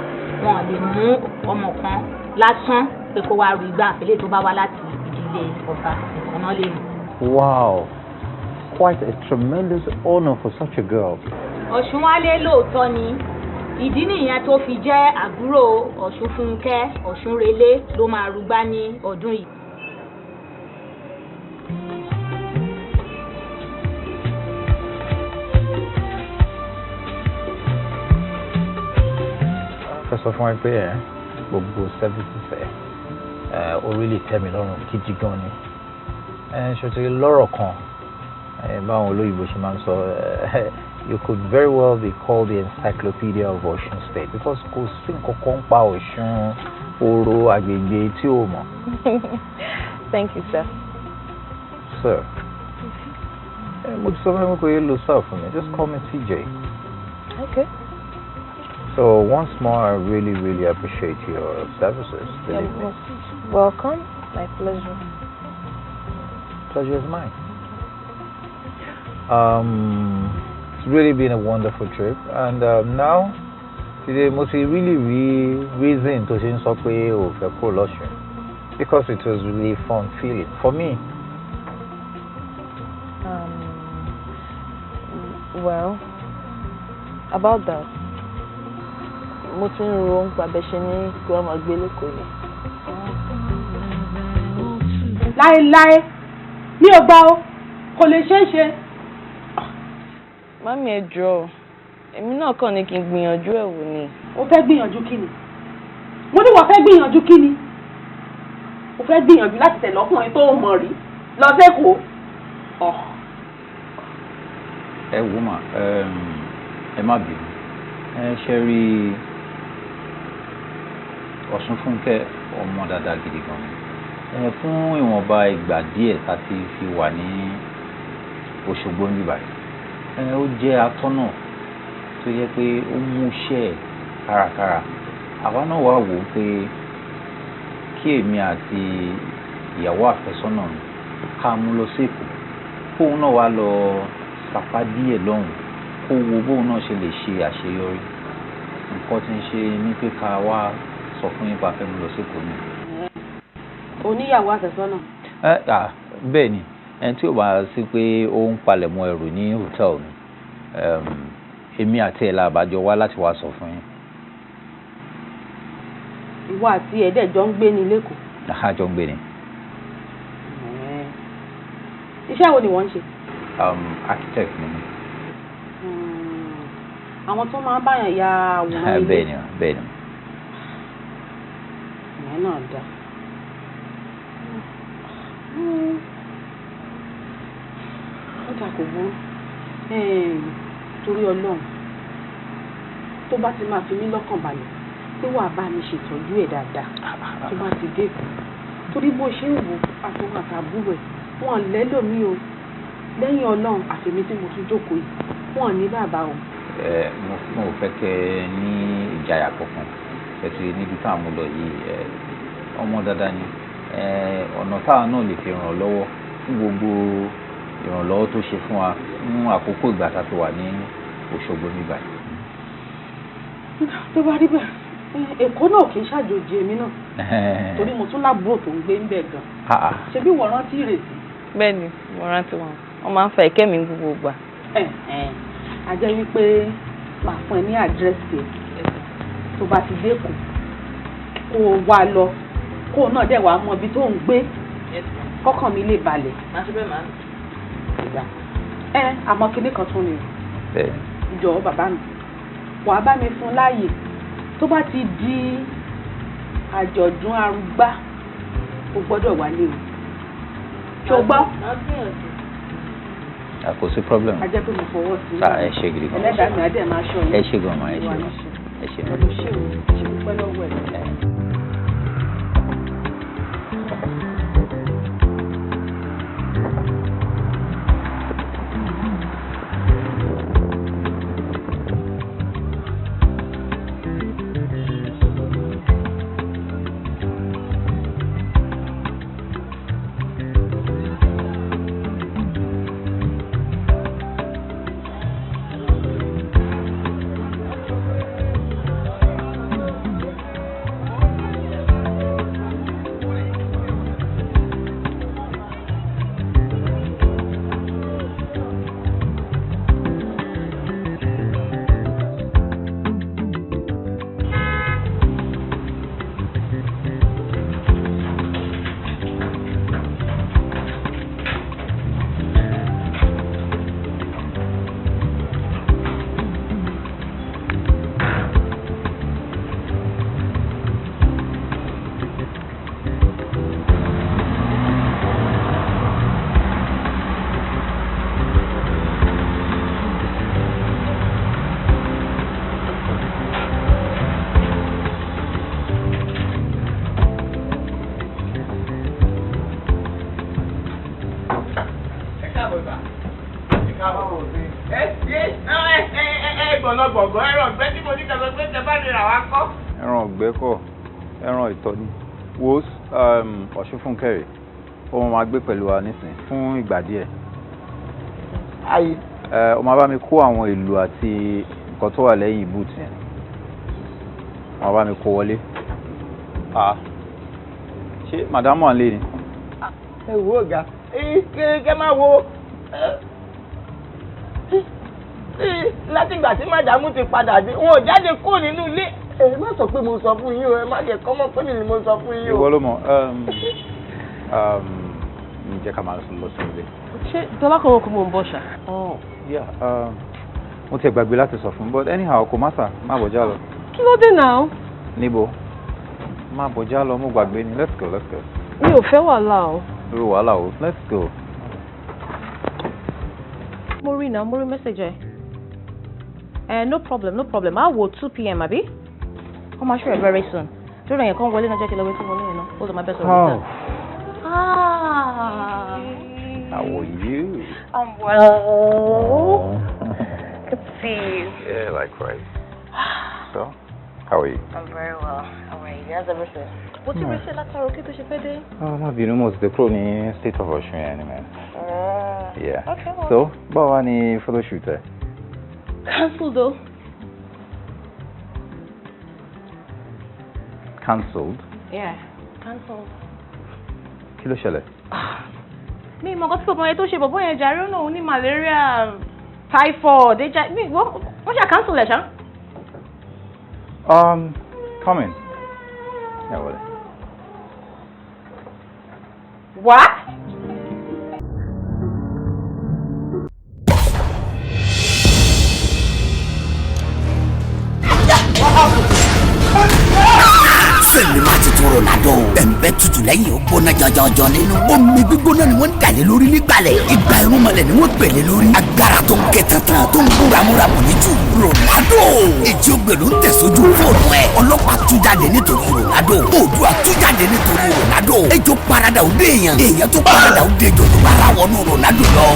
wọn lè mú ọmọ kan lásán pé kó wá ru igbá àfẹlẹ tó bá wá láti ìdílé ọba ìkànnà lè mú. Wow, quite a tremendous honor for such a girl. Ọ̀ṣunwálé lóòótọ́ ni ìdí nìyẹn tó fi jẹ́ àbúrò Ọ̀ṣunfunke Ọ̀ṣunrelé ló máa rúgbá ní ọdún yìí. sọ fún ẹ pé gbogbo services ó really tẹ́ mi lọ́rùn gidi gan ni ṣòtì lọ́rọ̀ kan báwọn olóyìnbó ṣe máa ń sọ you could very well be called the encyclopedia of Osun State because kò sí nǹkan kan pa Ọ̀ṣun oró agbègbè tí o mọ̀. Thank you, sir. Sir, mo ti sọ fún mi pé lo sir fún mi just call me TJ. Okay. So once more, I really, really appreciate your services. You're most welcome. My pleasure. Pleasure is mine. It's really been a wonderful trip, and now today must be really reason to change some way of a Osun, because it was really fun feeling for me. Well, about that, mo ti ń ro nípa bẹ́ ṣe ní kí wọ́n máa gbé lẹ́kọ̀ọ́ ni. Láéláé mi ò gbà ó kò lè ṣeé ṣe. Mami ẹ jọ̀ọ́, èmi náà kàn ní kí n gbìyànjú ẹ̀ wò ni. O fẹ́ gbìyànjú kí ni? Mo ní wọ́n fẹ́ gbìyànjú kí ni? O fẹ́ gbìyànjú láti tẹ̀lé ọkùnrin tó mọ̀ rí lọ sẹ́kọ̀ọ́. Ẹ wò mà, ẹ má bínú. Ṣe rí Osunfunke ọmọ dáadáa gidi gan ni. Fún ìwọ̀nba ìgbà díẹ̀ tá ti fi wà ní Osogbo níbí báyìí. Ó jẹ́ atọ́nà tó yẹ pé ó mú iṣẹ́ kárakára. Àwa náà wá wò ó pé kí èmi àti ìyàwó àfẹ́sọ́nà mi ká mú lọ sí Èkó, kóun náà wá lọ sàpá díẹ̀ lọ́hùn, kó wo bóun náà ṣe lè ṣe àṣeyọrí. Nǹkan tí ń ṣe ní pé ká wá sọ fún yín pa fẹ́ mú lọ sí Èkó ni. Oníyàwó àfẹ́sọ́nà. Bẹ́ẹ̀ ni, ẹni tí ò bá sí pé ó ń palẹ̀mọ́ ẹrù ní hòtẹ́ẹ̀lì ni, èmi àti ẹ̀ la àbájọ wá láti wá sọ fún yín. Ìwọ àti ẹ̀dẹ̀ jọ ń gbé ní lẹ́kọ̀ọ́. Àjọ ń gbé ni. Iṣẹ́ wo ni wọ́n ń ṣe? Architect ni mi. Àwọn tó máa ń báyàn ya àwòrán ilé. Bẹ́ẹ̀ ni, bẹ́ẹ̀ ni. Ìyẹn náà dáa. Ó ta kò burú. Torí Ọlọ́run tó bá ti máa fi mí lọ́kàn balẹ̀ tí wàá bá mi ṣètọ́jú ẹ̀ dáadáa tó bá ti dé kù. Torí bó ṣe ń wò àtọwọ́ àtàbúrò ẹ̀ wọ́n lẹ́lòmí o lẹ́yìn Ọlọ́run àfẹ̀mí tí mo tún jókòó yìí wọ́n ní bàbá o. Mo fẹ́ kẹ́ ní ìjayà kankan ẹ̀tì níbi tá à mú lọ yìí ọmọ dáadáa ni ọ̀nà táwa náà lè fi ràn ọ́ lọ́wọ́ fún gbogbo ìrànlọ́wọ́ tó ṣe fún wa ní àkókò ìgbà tá a ti wà ní Òṣogbo níbà. Tó bá rí bẹ́ẹ̀ Èkó náà kì í ṣàjòjì èmi náà torí mo tún lábúrò tó ń gbé ń bẹ̀ gan. Ṣebí wọ́n rántí ìrètí. Bẹ́ẹ̀ni, mo rántí wọn. Wọ́n máa ń fa ẹ̀kẹ́ mi gbogbo gbà. A jẹ́ wípé màá fún ẹ ní àdírẹ́sì ẹ̀ tó bá ti dé Èkó kó o wá lọ kó o náà dẹ̀ wá mọ ibi tó ń gbé kọ́kàn mi lè balẹ̀. Máa ṣe bẹ́ẹ̀ máa ń ìgbà. Àmọ́ kinní kan tún ni jọ̀ọ́ bàbá mi wàá bá mi fún láàyè tó bá ti di àjọ̀dún Arúgbá o gbọ́dọ̀ wálé o. Ṣùgbọ́n kò sí problem. A jẹ́ pé mo fọwọ́ sí ẹ ṣe gidi gan. Ẹlẹ́dàá mi á dẹ̀ máa ṣọ́ yín. Ẹ ṣe gan ma, ẹ ṣe gan. Ẹ ṣe gan. Ṣé o ṣe pẹ́ lọ́wọ́ ẹ̀. gbọ̀nàgbọ̀ngàn ẹran ọ̀gbẹ́ tí mo ní kẹsàn pé tẹ bá lè rà wá kọ́. ẹran ọ̀gbẹ́ kọ́ ẹran ìtọ́ ni wo Ọ̀ṣunfunke rẹ̀ ó máa gbé pẹ̀lú wa nísìn fún ìgbà díẹ̀. ayi. ó máa bá mi kó àwọn ìlú àti nǹkan tó wà lẹ́yìn búùtù yẹn ó máa bá mi kó wọlé. ṣé màdámù à ń lé ni. ẹ wo ọ̀gá kẹ máa wo láti ìgbà tí màdámù ti padà dé wọn ò jáde kúrò nínú ilé. ẹ má sọ pé mo sọ fún yín o ẹ má jẹ kọ́mọ pé mi ni mo sọ fún yín o. ìwọ ló mọ̀ jẹ́ ká máa lọ sí ilé. ṣé Dolapo kò mọ̀ ń bọ̀ ṣá. mo ti gbàgbé láti sọ fún but anyhow kò má sà má bọ̀ já lọ. kí ló dé náà. níbo má bọ̀ já lọ mo gbàgbé ni let's go. mi ò fẹ́ wàhálà o. irú wàhálà o let's go. mo rí message ẹ. No problem. I'll wo 2 p.m. àbí? Come on, sure, very soon. Do you know you can't wọlé náà jẹ́ kí lọ wait fún wọlé náà. Hold on, my best of all. How are you? I'm well. Good to see you. Yeah, likewise. So, how are you? I'm very well. How are you? How's everything? What's your research látàrọ kí tó ṣe fẹ́ dé? Má bínú mo ti dé kúrò ní state of Osun yẹn ni man. Yeah. Okay, well. So, báwo wá ní photoshoot ẹ? Cancelled though. Cancelled? Yeah, cancelled. Kí ló ṣẹlẹ̀? Mi mọ̀ nǹkan tí bọ̀bọ̀ yẹn tó ṣe bọ̀bọ̀ yẹn jàre náà ní malaria, typhoid, HIV. Wọ́n ṣe cancel ẹ̀ ṣá. Come in. Yeah, wọlé. What? Sinimá titun Ronaldo bẹ̀m̀bẹ̀ tutù lẹ́yìn ó gbóná jọjọjọ nínú. Omi gbígbóná ni wọ́n ń dàlé lórí nígbàlẹ̀. Ìgbà irúnmọlẹ̀ ni wọ́n pèlè lórí. Agbára tó ń ké tantan tó ń búramúra bò ní jù. Ronaldo èjì ògbèlú ń tẹ̀sójú fóònù ẹ̀. Ọlọ́pàá tú jáde nítorí Ronaldo. Oòdùà tú jáde nítorí Ronaldo. Ejò parada ò dé èèyàn. Èèyàn tó parada ò dé ejò tó bá ra wọnú Ronaldo lọ.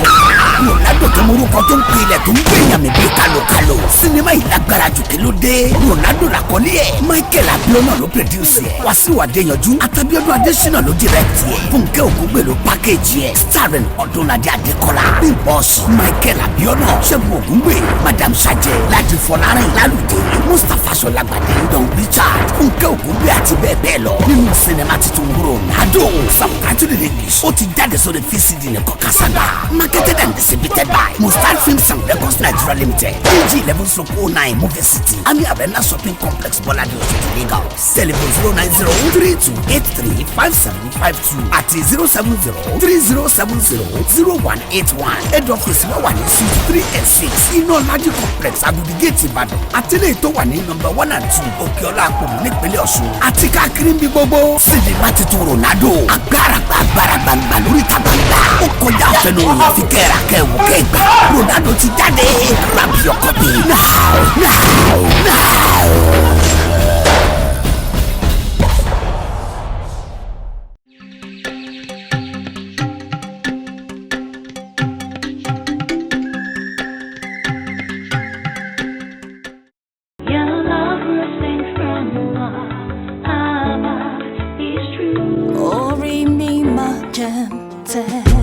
Ronaldo tó morúkọ tó ń pilẹ̀ tó ń gbéyàn mi bí kálokalo. Sinimá yìí lágbára jù kí ló dé. Ronaldo làkọ́lé ẹ̀. Michael Abiona ló produce ẹ̀. Wasiu Adéyanjú Àtàbíọ́dún Adésínà ló direct ẹ̀. Fúnkẹ́ Ògúngbè ló package ẹ̀. Starring Ọdúnladé Adékọ́lá, Bímbọ́ọ̀sì, Michael Abiona, Ṣẹ́gun Ògúngbè, Madam Sajẹ, Ládi Fọlárin Lálùdé, Mustapha Ṣọlágbàdé, Don Richard, Fúnkẹ́ Ògúngbè àti bẹ́ẹ̀ bẹ́ẹ̀ lọ. Nínú sinimá titun Ronaldo, subtitled in English, ó ti jáde sórí VCD ní Kọ́kásádà. Marketed and distributed by Mustard Films and Records Nigeria Limited. AG11/09 Movie City, Ami Arena Shopping Complex, Bọ́ládé Òṣèlú, Lagos. Telephone 09032835752 àti 07030700181. Head office wà wà ní suite 386 iná Ládì Complex Agodi Gate Ìbàdàn. Àtẹlẹ́ tó wà ní number 1 and 2 Òkèọlá Àpòmù nípínlẹ̀ Ọ̀ṣun. Àti káàkiri ń bí gbogbo. Sinimá titun Ronaldo. Agbára gbàngbà lórí tàgbàngbà. Ó kọjá àfẹnù òyìn fi kẹ́ra kẹ́wò kẹ́gbà. Ronaldo ti jáde. Grab your copy now. Orí mi máa jẹ́ tẹ́.